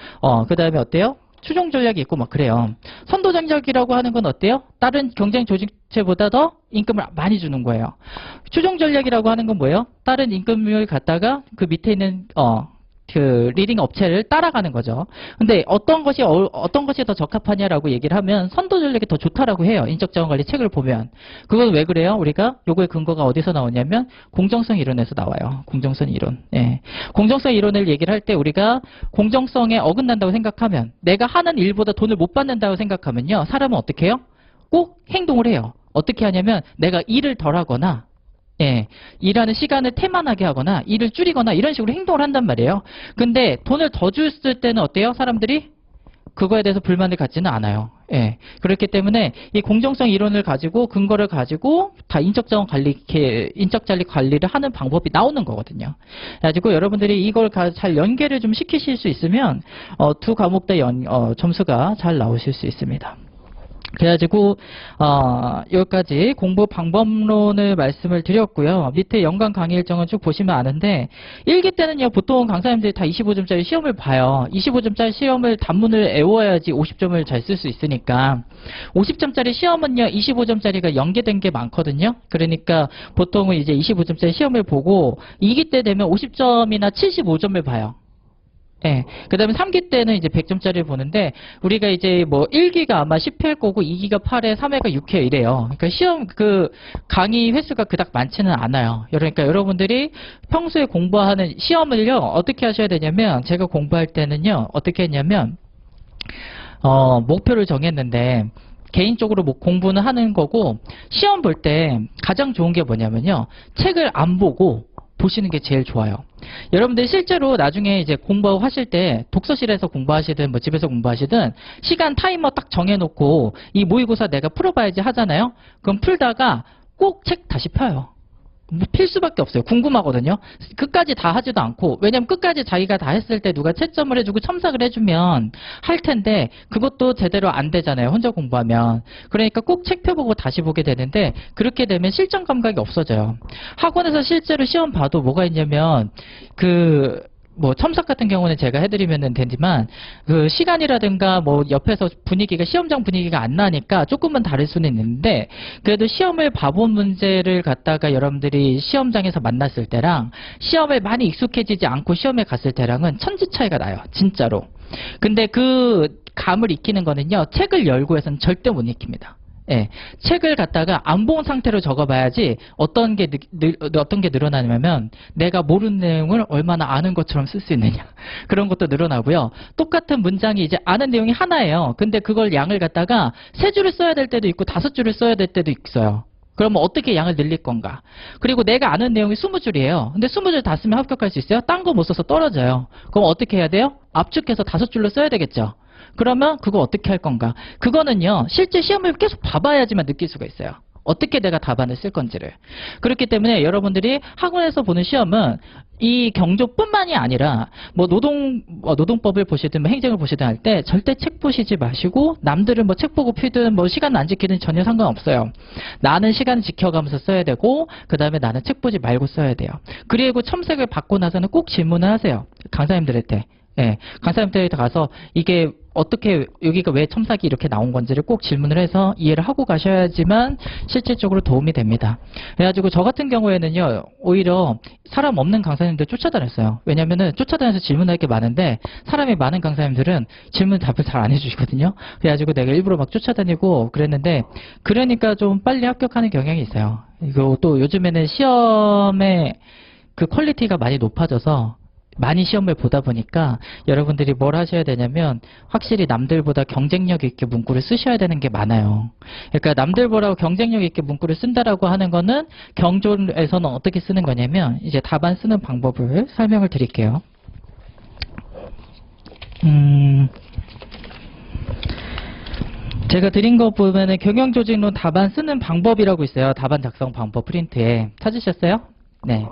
그 다음에 어때요? 추종 전략이 있고 막 그래요. 선도 전략이라고 하는 건 어때요? 다른 경쟁 조직체보다 더 임금을 많이 주는 거예요. 추종 전략이라고 하는 건 뭐예요? 다른 임금을 갖다가 그 밑에 있는 그 리딩 업체를 따라가는 거죠. 근데 어떤 것이 더 적합하냐라고 얘기를 하면 선도 전략이 더 좋다라고 해요. 인적자원관리 책을 보면. 그건 왜 그래요? 우리가 요거의 근거가 어디서 나오냐면 공정성 이론에서 나와요. 공정성 이론. 예. 공정성 이론을 얘기를 할 때 우리가 공정성에 어긋난다고 생각하면 내가 하는 일보다 돈을 못 받는다고 생각하면요. 사람은 어떻게 해요? 꼭 행동을 해요. 어떻게 하냐면 내가 일을 덜 하거나 예, 일하는 시간을 태만하게 하거나 일을 줄이거나 이런 식으로 행동을 한단 말이에요. 근데 돈을 더 줬을 때는 어때요? 사람들이 그거에 대해서 불만을 갖지는 않아요. 예, 그렇기 때문에 이 공정성 이론을 가지고 근거를 가지고 다 인적자원 관리, 인적자리 관리를 하는 방법이 나오는 거거든요. 그래가지고 여러분들이 이걸 잘 연계를 좀 시키실 수 있으면 두 과목 대 점수가 잘 나오실 수 있습니다. 그래가지고 여기까지 공부 방법론을 말씀을 드렸고요. 밑에 연간 강의 일정은 쭉 보시면 아는데 1기 때는요. 보통 강사님들이 다 25점짜리 시험을 봐요. 25점짜리 시험을 단문을 외워야지 50점을 잘 쓸 수 있으니까 50점짜리 시험은요. 25점짜리가 연계된 게 많거든요. 그러니까 보통은 이제 25점짜리 시험을 보고 2기 때 되면 50점이나 75점을 봐요. 예. 그 다음에 3기 때는 이제 100점짜리를 보는데, 우리가 이제 뭐 1기가 아마 10회일 거고, 2기가 8회, 3회가 6회 이래요. 그러니까 시험, 강의 횟수가 그닥 많지는 않아요. 그러니까 여러분들이 평소에 공부하는 시험을요, 어떻게 하셔야 되냐면, 제가 공부할 때는요, 어떻게 했냐면, 목표를 정했는데, 개인적으로 뭐 공부는 하는 거고, 시험 볼 때 가장 좋은 게 뭐냐면요, 책을 안 보고, 보시는 게 제일 좋아요. 여러분들 실제로 나중에 이제 공부하실 때 독서실에서 공부하시든 뭐 집에서 공부하시든 시간 타이머 딱 정해놓고 이 모의고사 내가 풀어봐야지 하잖아요. 그럼 풀다가 꼭 책 다시 펴요. 필 수밖에 없어요. 궁금하거든요. 끝까지 다 하지도 않고, 왜냐면 끝까지 자기가 다 했을 때 누가 채점을 해주고 첨삭을 해주면 할 텐데 그것도 제대로 안 되잖아요. 혼자 공부하면. 그러니까 꼭 책 펴보고 다시 보게 되는데, 그렇게 되면 실전 감각이 없어져요. 학원에서 실제로 시험 봐도 뭐가 있냐면 뭐 첨삭 같은 경우는 제가 해드리면 되지만 그 시간이라든가 뭐 옆에서 분위기가 시험장 분위기가 안 나니까 조금은 다를 수는 있는데, 그래도 시험을 봐본 문제를 갖다가 여러분들이 시험장에서 만났을 때랑 시험에 많이 익숙해지지 않고 시험에 갔을 때랑은 천지 차이가 나요. 진짜로. 근데 그 감을 익히는 거는요, 책을 열고 해서는 절대 못 익힙니다. 예, 책을 갖다가 안 본 상태로 적어봐야지 어떤 게 늘어나냐면 내가 모르는 내용을 얼마나 아는 것처럼 쓸 수 있느냐, 그런 것도 늘어나고요. 똑같은 문장이 이제 아는 내용이 하나예요. 근데 그걸 양을 갖다가 3줄을 써야 될 때도 있고 5줄을 써야 될 때도 있어요. 그러면 어떻게 양을 늘릴 건가? 그리고 내가 아는 내용이 20줄이에요. 근데 20줄 다 쓰면 합격할 수 있어요? 딴 거 못 써서 떨어져요. 그럼 어떻게 해야 돼요? 압축해서 5줄로 써야 되겠죠. 그러면 그거 어떻게 할 건가? 그거는요, 실제 시험을 계속 봐봐야지만 느낄 수가 있어요. 어떻게 내가 답안을 쓸 건지를. 그렇기 때문에 여러분들이 학원에서 보는 시험은 이 경조뿐만이 아니라 뭐 노동법을 보시든 뭐 행정을 보시든 할 때 절대 책 보시지 마시고, 남들은 뭐 책 보고 피든 뭐 시간 안 지키든 전혀 상관없어요. 나는 시간 지켜가면서 써야 되고, 그 다음에 나는 책 보지 말고 써야 돼요. 그리고 첨삭을 받고 나서는 꼭 질문을 하세요. 강사님들한테. 예, 강사님들한테 가서 이게 어떻게, 여기가 왜 첨삭이 이렇게 나온 건지를 꼭 질문을 해서 이해를 하고 가셔야지만 실질적으로 도움이 됩니다. 그래가지고 저 같은 경우에는요, 오히려 사람 없는 강사님들 쫓아다녔어요. 왜냐면은 쫓아다녀서 질문할 게 많은데 사람이 많은 강사님들은 질문 답을 잘 안 해주시거든요. 그래가지고 내가 일부러 막 쫓아다니고 그랬는데, 그러니까 좀 빨리 합격하는 경향이 있어요. 이거 또 요즘에는 시험의 그 퀄리티가 많이 높아져서 많이 시험을 보다 보니까 여러분들이 뭘 하셔야 되냐면 확실히 남들보다 경쟁력 있게 문구를 쓰셔야 되는 게 많아요. 그러니까 남들보다 경쟁력 있게 문구를 쓴다라고 하는 거는 경조에서는 어떻게 쓰는 거냐면, 이제 답안 쓰는 방법을 설명을 드릴게요. 제가 드린 거 보면은 경영조직론 답안 쓰는 방법이라고 있어요. 답안 작성 방법 프린트에. 찾으셨어요? 네.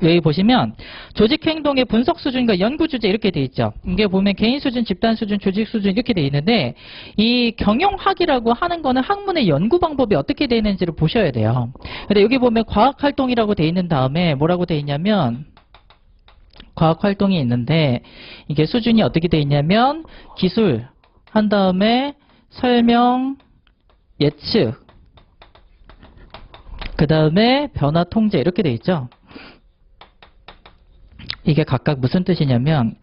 여기 보시면 조직 행동의 분석 수준과 연구 주제 이렇게 돼 있죠. 이게 보면 개인 수준, 집단 수준, 조직 수준 이렇게 돼 있는데, 이 경영학이라고 하는 거는 학문의 연구 방법이 어떻게 되어 있는지를 보셔야 돼요. 근데 여기 보면 과학 활동이라고 돼 있는 다음에 뭐라고 돼 있냐면 과학 활동이 있는데 이게 수준이 어떻게 돼 있냐면 기술 한 다음에 설명, 예측, 그 다음에 변화 통제 이렇게 돼 있죠. 이게 각각 무슨 뜻이냐면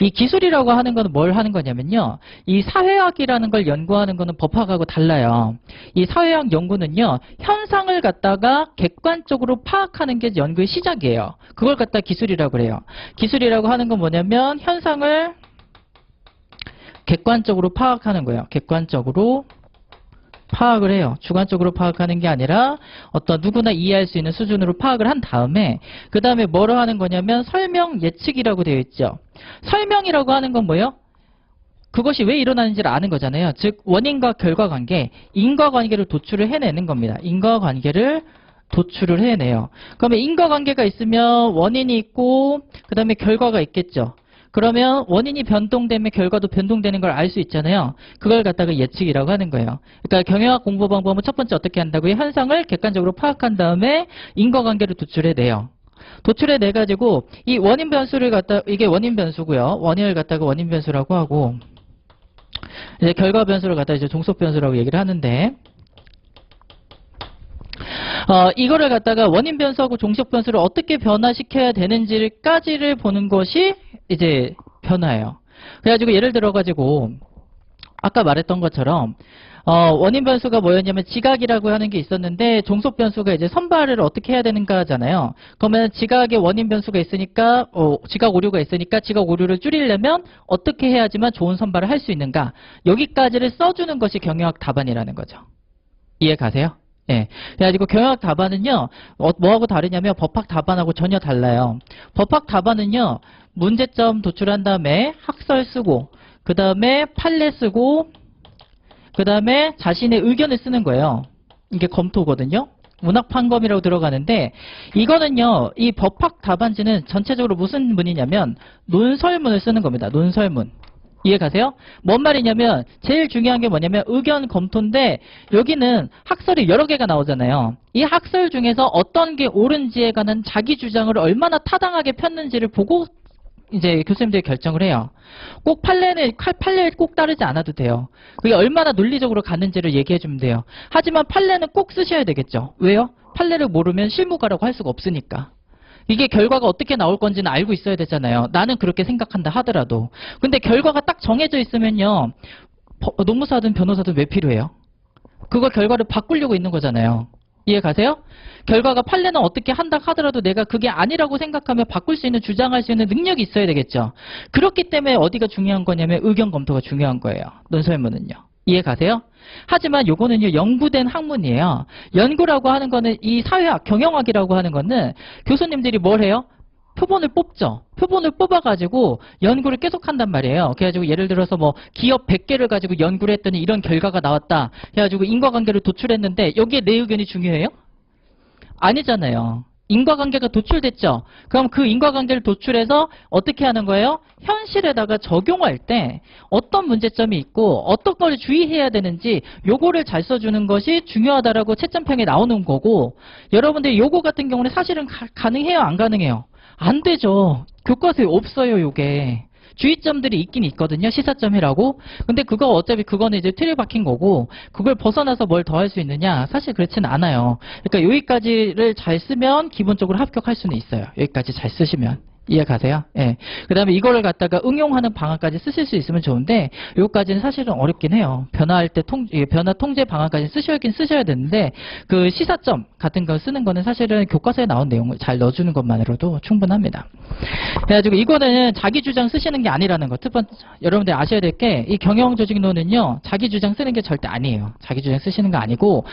이 기술이라고 하는 거는 뭘 하는 거냐면요. 이 사회학이라는 걸 연구하는 거는 법학하고 달라요. 이 사회학 연구는요. 현상을 갖다가 객관적으로 파악하는 게 연구의 시작이에요. 그걸 갖다 기술이라고 그래요. 기술이라고 하는 건 뭐냐면 현상을 객관적으로 파악하는 거예요. 객관적으로 파악을 해요. 주관적으로 파악하는 게 아니라 어떤 누구나 이해할 수 있는 수준으로 파악을 한 다음에 그 다음에 뭐로 하는 거냐면 설명, 예측이라고 되어 있죠. 설명이라고 하는 건 뭐예요? 그것이 왜 일어나는지를 아는 거잖아요. 즉 원인과 결과관계, 인과관계를 도출을 해내는 겁니다. 인과관계를 도출을 해내요. 그러면 인과관계가 있으면 원인이 있고 그 다음에 결과가 있겠죠. 그러면 원인이 변동되면 결과도 변동되는 걸 알 수 있잖아요. 그걸 갖다가 예측이라고 하는 거예요. 그러니까 경영학 공부 방법은 첫 번째 어떻게 한다고요? 현상을 객관적으로 파악한 다음에 인과관계를 도출해내요. 도출해내가지고 이 원인 변수를 갖다 이게 원인 변수고요. 원인을 갖다가 원인 변수라고 하고 이제 결과 변수를 갖다 이제 종속 변수라고 얘기를 하는데 이거를 갖다가 원인 변수하고 종속 변수를 어떻게 변화시켜야 되는지까지를 보는 것이 이제 변화예요. 그래가지고 예를 들어가지고 아까 말했던 것처럼 원인 변수가 뭐였냐면 지각이라고 하는 게 있었는데 종속 변수가 이제 선발을 어떻게 해야 되는가 하잖아요. 그러면 지각의 원인 변수가 있으니까 지각 오류가 있으니까 지각 오류를 줄이려면 어떻게 해야지만 좋은 선발을 할 수 있는가 여기까지를 써주는 것이 경영학 답안이라는 거죠. 이해 가세요? 예. 그래가지고 경영학 답안은요, 뭐하고 다르냐면 법학 답안하고 전혀 달라요. 법학 답안은요, 문제점 도출한 다음에 학설 쓰고, 그 다음에 판례 쓰고, 그 다음에 자신의 의견을 쓰는 거예요. 이게 검토거든요. 문학 판검이라고 들어가는데, 이거는요, 이 법학 답안지는 전체적으로 무슨 문이냐면, 논설문을 쓰는 겁니다. 논설문. 이해 가세요? 뭔 말이냐면 제일 중요한 게 뭐냐면 의견 검토인데 여기는 학설이 여러 개가 나오잖아요. 이 학설 중에서 어떤 게 옳은지에 관한 자기 주장을 얼마나 타당하게 폈는지를 보고 이제 교수님들이 결정을 해요. 꼭 판례를 꼭 따르지 않아도 돼요. 그게 얼마나 논리적으로 가는지를 얘기해 주면 돼요. 하지만 판례는 꼭 쓰셔야 되겠죠. 왜요? 판례를 모르면 실무가라고 할 수가 없으니까. 이게 결과가 어떻게 나올 건지는 알고 있어야 되잖아요. 나는 그렇게 생각한다 하더라도. 근데 결과가 딱 정해져 있으면요. 노무사든 변호사든 왜 필요해요? 그거 결과를 바꾸려고 있는 거잖아요. 이해 가세요? 결과가 판례는 어떻게 한다 하더라도 내가 그게 아니라고 생각하면 바꿀 수 있는 주장할 수 있는 능력이 있어야 되겠죠. 그렇기 때문에 어디가 중요한 거냐면 의견 검토가 중요한 거예요. 논설문은요. 이해 가세요? 하지만 요거는요 연구된 학문이에요. 연구라고 하는 거는 이 사회학, 경영학이라고 하는 거는 교수님들이 뭘 해요? 표본을 뽑죠. 표본을 뽑아가지고 연구를 계속 한단 말이에요. 그래가지고 예를 들어서 뭐 기업 100개를 가지고 연구를 했더니 이런 결과가 나왔다. 그래가지고 인과관계를 도출했는데 여기에 내 의견이 중요해요? 아니잖아요. 인과관계가 도출됐죠. 그럼 그 인과관계를 도출해서 어떻게 하는 거예요? 현실에다가 적용할 때 어떤 문제점이 있고 어떤 걸 주의해야 되는지 요거를 잘 써주는 것이 중요하다라고 채점평에 나오는 거고 여러분들 요거 같은 경우는 사실은 가능해요? 안 가능해요? 안 되죠. 교과서에 없어요 요게. 주의점들이 있긴 있거든요. 시사점이라고. 근데 그거 어차피 그거는 이제 틀에 박힌 거고 그걸 벗어나서 뭘 더 할 수 있느냐? 사실 그렇지는 않아요. 그러니까 여기까지를 잘 쓰면 기본적으로 합격할 수는 있어요. 여기까지 잘 쓰시면. 이해 가세요? 예. 그 다음에 이거를 갖다가 응용하는 방안까지 쓰실 수 있으면 좋은데, 요거까지는 사실은 어렵긴 해요. 변화할 때 변화 통제 방안까지 쓰셔야긴 쓰셔야 되는데, 그 시사점 같은 거 쓰는 거는 사실은 교과서에 나온 내용을 잘 넣어주는 것만으로도 충분합니다. 그래가지고 이거는 자기 주장 쓰시는 게 아니라는 거. 여러분들 아셔야 될 게, 이 경영조직론은요, 자기 주장 쓰는 게 절대 아니에요. 자기 주장 쓰시는 거 아니고,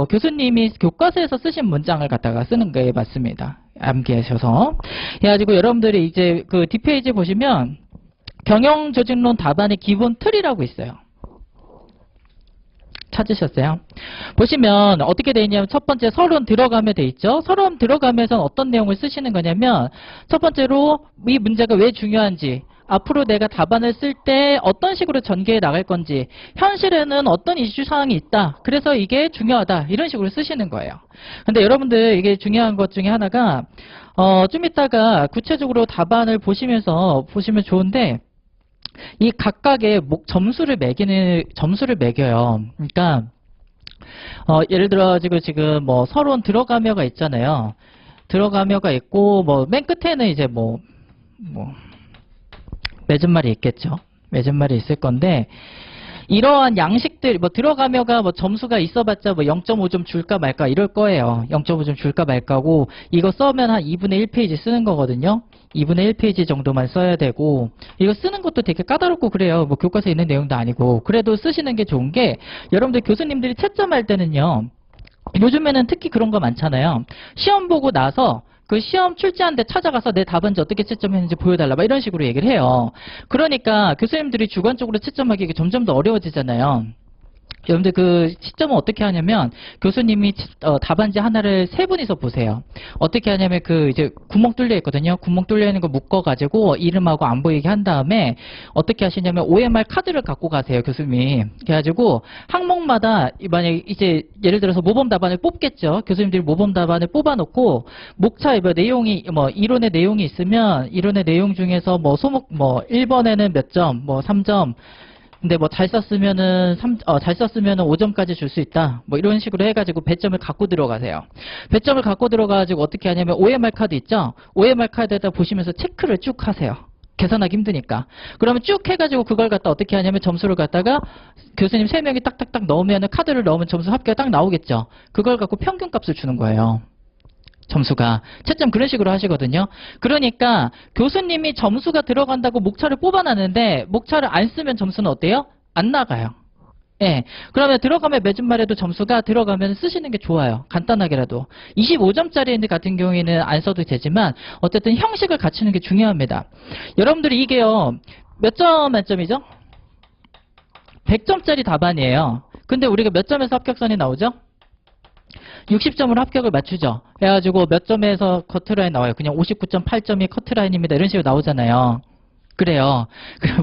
교수님이 교과서에서 쓰신 문장을 갖다가 쓰는 게 맞습니다. 암기하셔서. 그래가지고 여러분들이 이제 그 뒷페이지 보시면 경영조직론 답안의 기본 틀이라고 있어요. 찾으셨어요? 보시면 어떻게 되어 있냐면 첫 번째 서론 들어가면 돼 있죠. 서론 들어가면서 어떤 내용을 쓰시는 거냐면 첫 번째로 이 문제가 왜 중요한지 앞으로 내가 답안을 쓸 때 어떤 식으로 전개해 나갈 건지, 현실에는 어떤 이슈 사항이 있다. 그래서 이게 중요하다. 이런 식으로 쓰시는 거예요. 근데 여러분들 이게 중요한 것 중에 하나가 좀 이따가 구체적으로 답안을 보시면서 보시면 좋은데 이 각각의 점수를 매겨요. 그러니까 예를 들어 지금 뭐 서론 들어가며가 있잖아요. 들어가며가 있고 뭐 맨 끝에는 이제 뭐 맺은말이 있겠죠. 맺은말이 있을 건데 이러한 양식들 뭐 들어가며가 뭐 점수가 있어봤자 뭐 0.5점 줄까 말까 이럴 거예요. 0.5점 줄까 말까고 이거 써면 한 2분의 1페이지 쓰는 거거든요. 2분의 1페이지 정도만 써야 되고 이거 쓰는 것도 되게 까다롭고 그래요. 뭐 교과서에 있는 내용도 아니고 그래도 쓰시는 게 좋은 게 여러분들 교수님들이 채점할 때는요. 요즘에는 특히 그런 거 많잖아요. 시험 보고 나서 그 시험 출제한 데 찾아가서 내 답안지 어떻게 채점했는지 보여달라 막 이런 식으로 얘기를 해요. 그러니까 교수님들이 주관적으로 채점하기가 점점 더 어려워지잖아요. 여러분들 그 시점은 어떻게 하냐면 교수님이 답안지 하나를 세 분이서 보세요. 어떻게 하냐면 그 이제 구멍 뚫려 있거든요. 구멍 뚫려 있는 거 묶어가지고 이름하고 안 보이게 한 다음에 어떻게 하시냐면 OMR 카드를 갖고 가세요. 교수님이. 그래가지고 항목마다 만약에 이제 예를 들어서 모범 답안을 뽑겠죠. 교수님들이 모범 답안을 뽑아놓고 목차 내용이 뭐 이론의 내용이 있으면 이론의 내용 중에서 뭐 소목 뭐 1번에는 몇 점, 뭐 3점 근데 뭐 잘 썼으면은 5점까지 줄 수 있다. 뭐 이런 식으로 해가지고 배점을 갖고 들어가세요. 배점을 갖고 들어가가지고 어떻게 하냐면 OMR 카드 있죠? OMR 카드에다 보시면서 체크를 쭉 하세요. 계산하기 힘드니까. 그러면 쭉 해가지고 그걸 갖다 어떻게 하냐면 점수를 갖다가 교수님 3명이 딱딱딱 넣으면 카드를 넣으면 점수 합계가 딱 나오겠죠? 그걸 갖고 평균값을 주는 거예요. 점수가. 채점 그런 식으로 하시거든요. 그러니까 교수님이 점수가 들어간다고 목차를 뽑아놨는데 목차를 안 쓰면 점수는 어때요? 안 나가요. 예. 그러면 들어가면 맺은말에도 점수가 들어가면 쓰시는 게 좋아요. 간단하게라도. 25점짜리 같은 경우에는 안 써도 되지만 어쨌든 형식을 갖추는 게 중요합니다. 여러분들이 이게요. 몇 점 만점이죠? 100점짜리 답안이에요. 근데 우리가 몇 점에서 합격선이 나오죠? 60점으로 합격을 맞추죠. 해가지고 몇 점에서 커트라인 나와요. 그냥 59.8점이 커트라인입니다. 이런 식으로 나오잖아요. 그래요.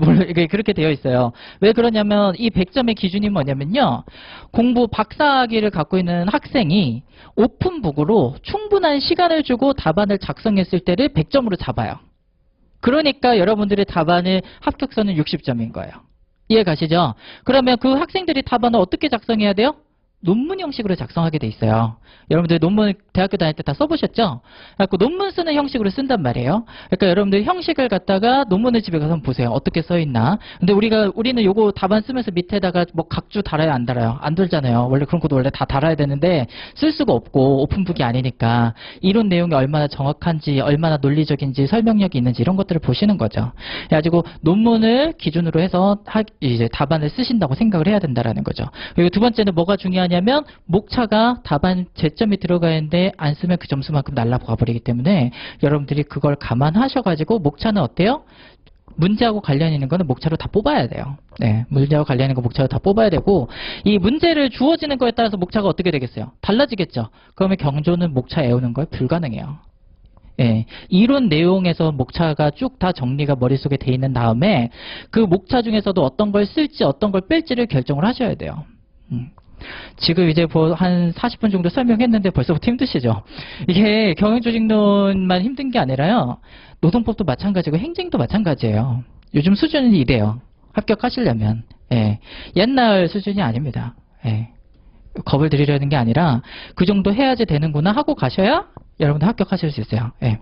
물론 이게 그렇게 되어 있어요. 왜 그러냐면 이 100점의 기준이 뭐냐면요. 공부 박사학위를 갖고 있는 학생이 오픈북으로 충분한 시간을 주고 답안을 작성했을 때를 100점으로 잡아요. 그러니까 여러분들의 답안의 합격선은 60점인 거예요. 이해 가시죠? 그러면 그 학생들이 답안을 어떻게 작성해야 돼요? 논문 형식으로 작성하게 돼 있어요. 여러분들 논문 대학교 다닐 때 다 써보셨죠? 그래서 논문 쓰는 형식으로 쓴단 말이에요. 그러니까 여러분들 형식을 갖다가 논문을 집에 가서 한번 보세요. 어떻게 써있나. 근데 우리는 요거 답안 쓰면서 밑에다가 뭐 각주 달아요, 안 달아요? 안 달잖아요. 원래 그런 것도 원래 다 달아야 되는데 쓸 수가 없고 오픈북이 아니니까 이론 내용이 얼마나 정확한지, 얼마나 논리적인지, 설명력이 있는지 이런 것들을 보시는 거죠. 그래가지고 논문을 기준으로 해서 이제 답안을 쓰신다고 생각을 해야 된다라는 거죠. 그리고 두 번째는 뭐가 중요하냐면 목차가 답안 제점이 들어가 있는데 안 쓰면 그 점수만큼 날라가 버리기 때문에 여러분들이 그걸 감안하셔가지고 목차는 어때요? 문제하고 관련 있는 거는 목차로 다 뽑아야 돼요. 네, 문제하고 관련 있는 거 목차로 다 뽑아야 되고 이 문제를 주어지는 거에 따라서 목차가 어떻게 되겠어요? 달라지겠죠. 그러면 경조는 목차 외우는 거 불가능해요. 예, 이론 내용에서 목차가 쭉 다 정리가 머릿속에 돼 있는 다음에 그 목차 중에서도 어떤 걸 쓸지 어떤 걸 뺄지를 결정을 하셔야 돼요. 지금 이제 한 40분 정도 설명했는데 벌써부터 힘드시죠? 이게 경영조직론만 힘든 게 아니라요. 노동법도 마찬가지고 행정도 마찬가지예요. 요즘 수준이 이래요. 합격하시려면. 예. 옛날 수준이 아닙니다. 예. 겁을 드리려는 게 아니라 그 정도 해야지 되는구나 하고 가셔야 여러분들 합격하실 수 있어요. 예.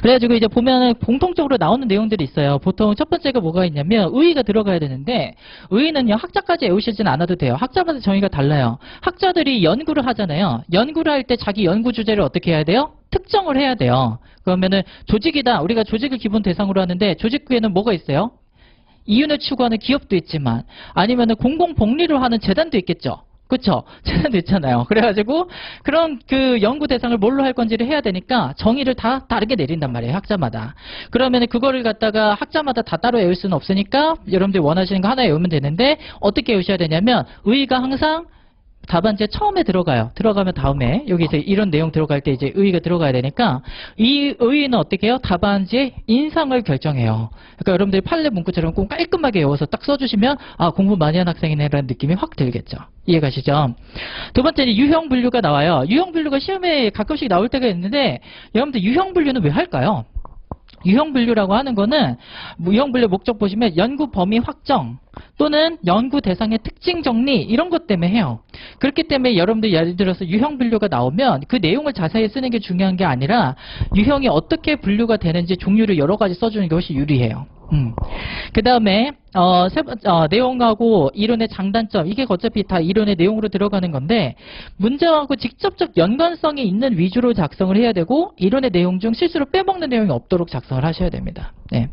그래가지고 이제 보면은 공통적으로 나오는 내용들이 있어요. 보통 첫 번째가 뭐가 있냐면 의의가 들어가야 되는데 의의는요 학자까지 외우시진 않아도 돼요. 학자마다 정의가 달라요. 학자들이 연구를 하잖아요. 연구를 할 때 자기 연구 주제를 어떻게 해야 돼요? 특정을 해야 돼요. 그러면은 조직이다. 우리가 조직을 기본 대상으로 하는데 조직구에는 뭐가 있어요? 이윤을 추구하는 기업도 있지만 아니면은 공공복리를 하는 재단도 있겠죠. 그쵸? 재단도 있잖아요. 그래가지고 그런 그 연구 대상을 뭘로 할 건지를 해야 되니까 정의를 다 다르게 내린단 말이에요. 학자마다. 그러면 그거를 갖다가 학자마다 다 따로 외울 수는 없으니까 여러분들이 원하시는 거 하나 외우면 되는데 어떻게 외우셔야 되냐면 의의가 항상 답안지에 처음에 들어가요. 들어가면 다음에 여기 이제 이런 내용 들어갈 때 이제 의의가 들어가야 되니까 이 의의는 어떻게 해요? 답안지의 인상을 결정해요. 그러니까 여러분들이 판례 문구처럼 꼭 깔끔하게 외워서 딱 써주시면 아 공부 많이 한 학생이네라는 느낌이 확 들겠죠. 이해가시죠? 두 번째는 유형 분류가 나와요. 유형 분류가 시험에 가끔씩 나올 때가 있는데 여러분들 유형 분류는 왜 할까요? 유형 분류라고 하는 거는 유형 분류 목적 보시면 연구 범위 확정 또는 연구 대상의 특징 정리 이런 것 때문에 해요. 그렇기 때문에 여러분들 예를 들어서 유형 분류가 나오면 그 내용을 자세히 쓰는 게 중요한 게 아니라 유형이 어떻게 분류가 되는지 종류를 여러 가지 써주는 게 훨씬 유리해요. 그 다음에 내용하고 이론의 장단점 이게 어차피 다 이론의 내용으로 들어가는 건데 문제하고 직접적 연관성이 있는 위주로 작성을 해야 되고 이론의 내용 중 실수로 빼먹는 내용이 없도록 작성을 하셔야 됩니다. 네.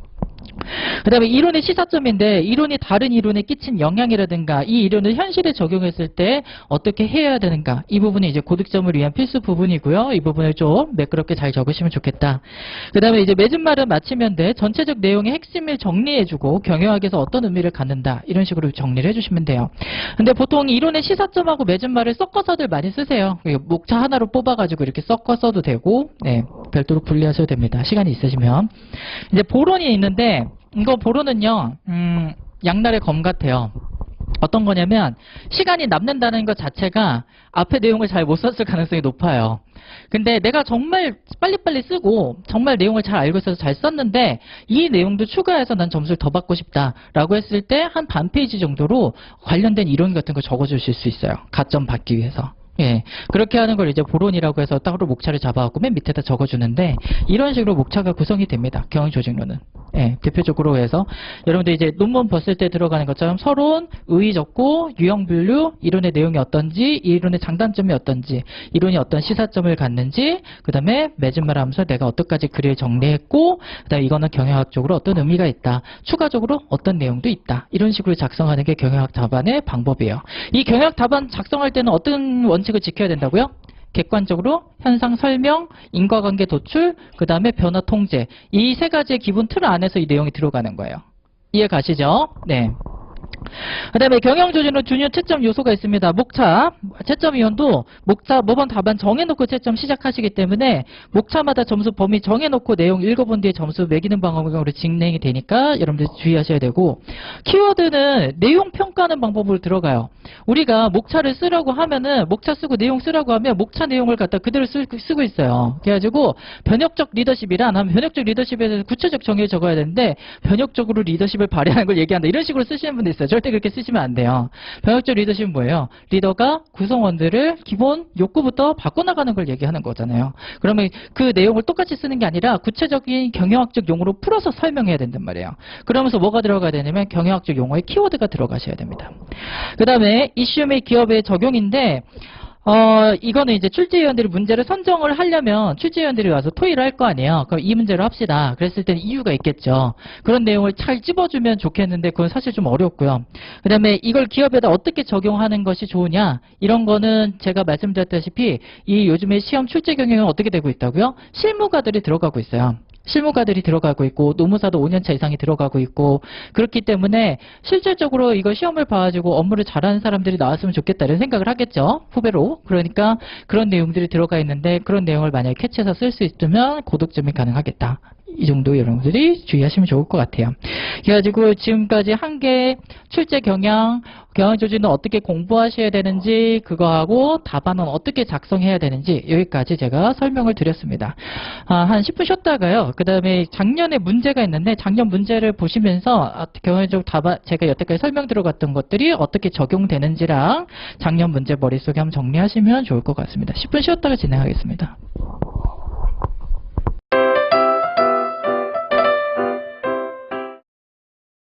그 다음에 이론의 시사점인데 이론이 다른 이론에 끼친 영향이라든가 이 이론을 현실에 적용했을 때 어떻게 해야 되는가 이 부분이 이제 고득점을 위한 필수 부분이고요. 이 부분을 좀 매끄럽게 잘 적으시면 좋겠다. 그 다음에 이제 맺은 말은 마치면 돼. 전체적 내용의 핵심을 정리해주고 경영학에서 어떤 의미를 갖는다 이런 식으로 정리를 해주시면 돼요. 근데 보통 이론의 시사점하고 맺은 말을 섞어서들 많이 쓰세요. 목차 하나로 뽑아가지고 이렇게 섞어 써도 되고 네, 별도로 분리하셔도 됩니다. 시간이 있으시면. 이제 보론이 있는데 이거 보론은요 양날의 검 같아요. 어떤 거냐면 시간이 남는다는 것 자체가 앞에 내용을 잘 못 썼을 가능성이 높아요. 근데 내가 정말 빨리빨리 쓰고 정말 내용을 잘 알고 있어서 잘 썼는데 이 내용도 추가해서 난 점수를 더 받고 싶다라고 했을 때 한 반 페이지 정도로 관련된 이론 같은 거 적어주실 수 있어요. 가점 받기 위해서. 예, 그렇게 하는 걸 이제 보론이라고 해서 따로 목차를 잡아갖고 맨 밑에다 적어주는데 이런 식으로 목차가 구성이 됩니다. 경영조직론은. 예, 대표적으로 해서 여러분들 이제 논문 봤을 때 들어가는 것처럼 서론, 의의 적고, 유형 분류, 이론의 내용이 어떤지, 이 이론의 장단점이 어떤지, 이론이 어떤 시사점을 갖는지, 그 다음에 맺은 말 하면서 내가 어떻게까지 글을 정리했고, 그 다음에 이거는 경영학적으로 어떤 의미가 있다. 추가적으로 어떤 내용도 있다. 이런 식으로 작성하는 게 경영학 답안의 방법이에요. 이 경영학 답안 작성할 때는 어떤 원칙을 지켜야 된다고요? 객관적으로 현상 설명, 인과관계 도출, 그 다음에 변화 통제. 이 세 가지의 기본 틀 안에서 이 내용이 들어가는 거예요. 이해 가시죠? 네. 그 다음에 경영조직은 중요 채점 요소가 있습니다. 목차, 채점위원도 목차 모범 답안 정해놓고 채점 시작하시기 때문에 목차마다 점수 범위 정해놓고 내용 읽어본 뒤에 점수 매기는 방법으로 진행이 되니까 여러분들 주의하셔야 되고 키워드는 내용 평가하는 방법으로 들어가요. 우리가 목차를 쓰라고 하면은 목차 쓰고 내용 쓰라고 하면 목차 내용을 갖다 그대로 쓰고 있어요. 그래가지고 변혁적 리더십이란 하면 변혁적 리더십에 대해서 구체적 정의를 적어야 되는데 변혁적으로 리더십을 발휘하는 걸 얘기한다. 이런 식으로 쓰시는 분들 있어요. 절대 그렇게 쓰시면 안 돼요. 변혁적 리더십은 뭐예요? 리더가 구성원들을 기본 욕구부터 바꿔나가는 걸 얘기하는 거잖아요. 그러면 그 내용을 똑같이 쓰는 게 아니라 구체적인 경영학적 용어로 풀어서 설명해야 된단 말이에요. 그러면서 뭐가 들어가야 되냐면 경영학적 용어의 키워드가 들어가셔야 됩니다. 그 다음에 이슈 및 기업의 적용인데 이거는 이제 출제위원들이 문제를 선정을 하려면 출제위원들이 와서 토의를 할 거 아니에요. 그럼 이 문제로 합시다. 그랬을 때는 이유가 있겠죠. 그런 내용을 잘 찝어주면 좋겠는데 그건 사실 좀 어렵고요. 그 다음에 이걸 기업에다 어떻게 적용하는 것이 좋으냐 이런 거는 제가 말씀드렸다시피 이 요즘에 시험 출제 경영은 어떻게 되고 있다고요? 실무가들이 들어가고 있어요. 실무가들이 들어가고 있고 노무사도 5년차 이상이 들어가고 있고 그렇기 때문에 실질적으로 이거 시험을 봐가지고 업무를 잘하는 사람들이 나왔으면 좋겠다 이런 생각을 하겠죠. 후배로. 그러니까 그런 내용들이 들어가 있는데 그런 내용을 만약에 캐치해서 쓸 수 있으면 고득점이 가능하겠다. 이 정도 여러분들이 주의하시면 좋을 것 같아요. 그래가지고 지금까지 한 개 출제 경영, 경영조직은 어떻게 공부하셔야 되는지 그거하고 답안은 어떻게 작성해야 되는지 여기까지 제가 설명을 드렸습니다. 한 10분 쉬었다가요. 그 다음에 작년에 문제가 있는데 작년 문제를 보시면서 경영적 답안 제가 여태까지 설명 들어갔던 것들이 어떻게 적용되는지랑 작년 문제 머릿속에 한번 정리하시면 좋을 것 같습니다. 10분 쉬었다가 진행하겠습니다.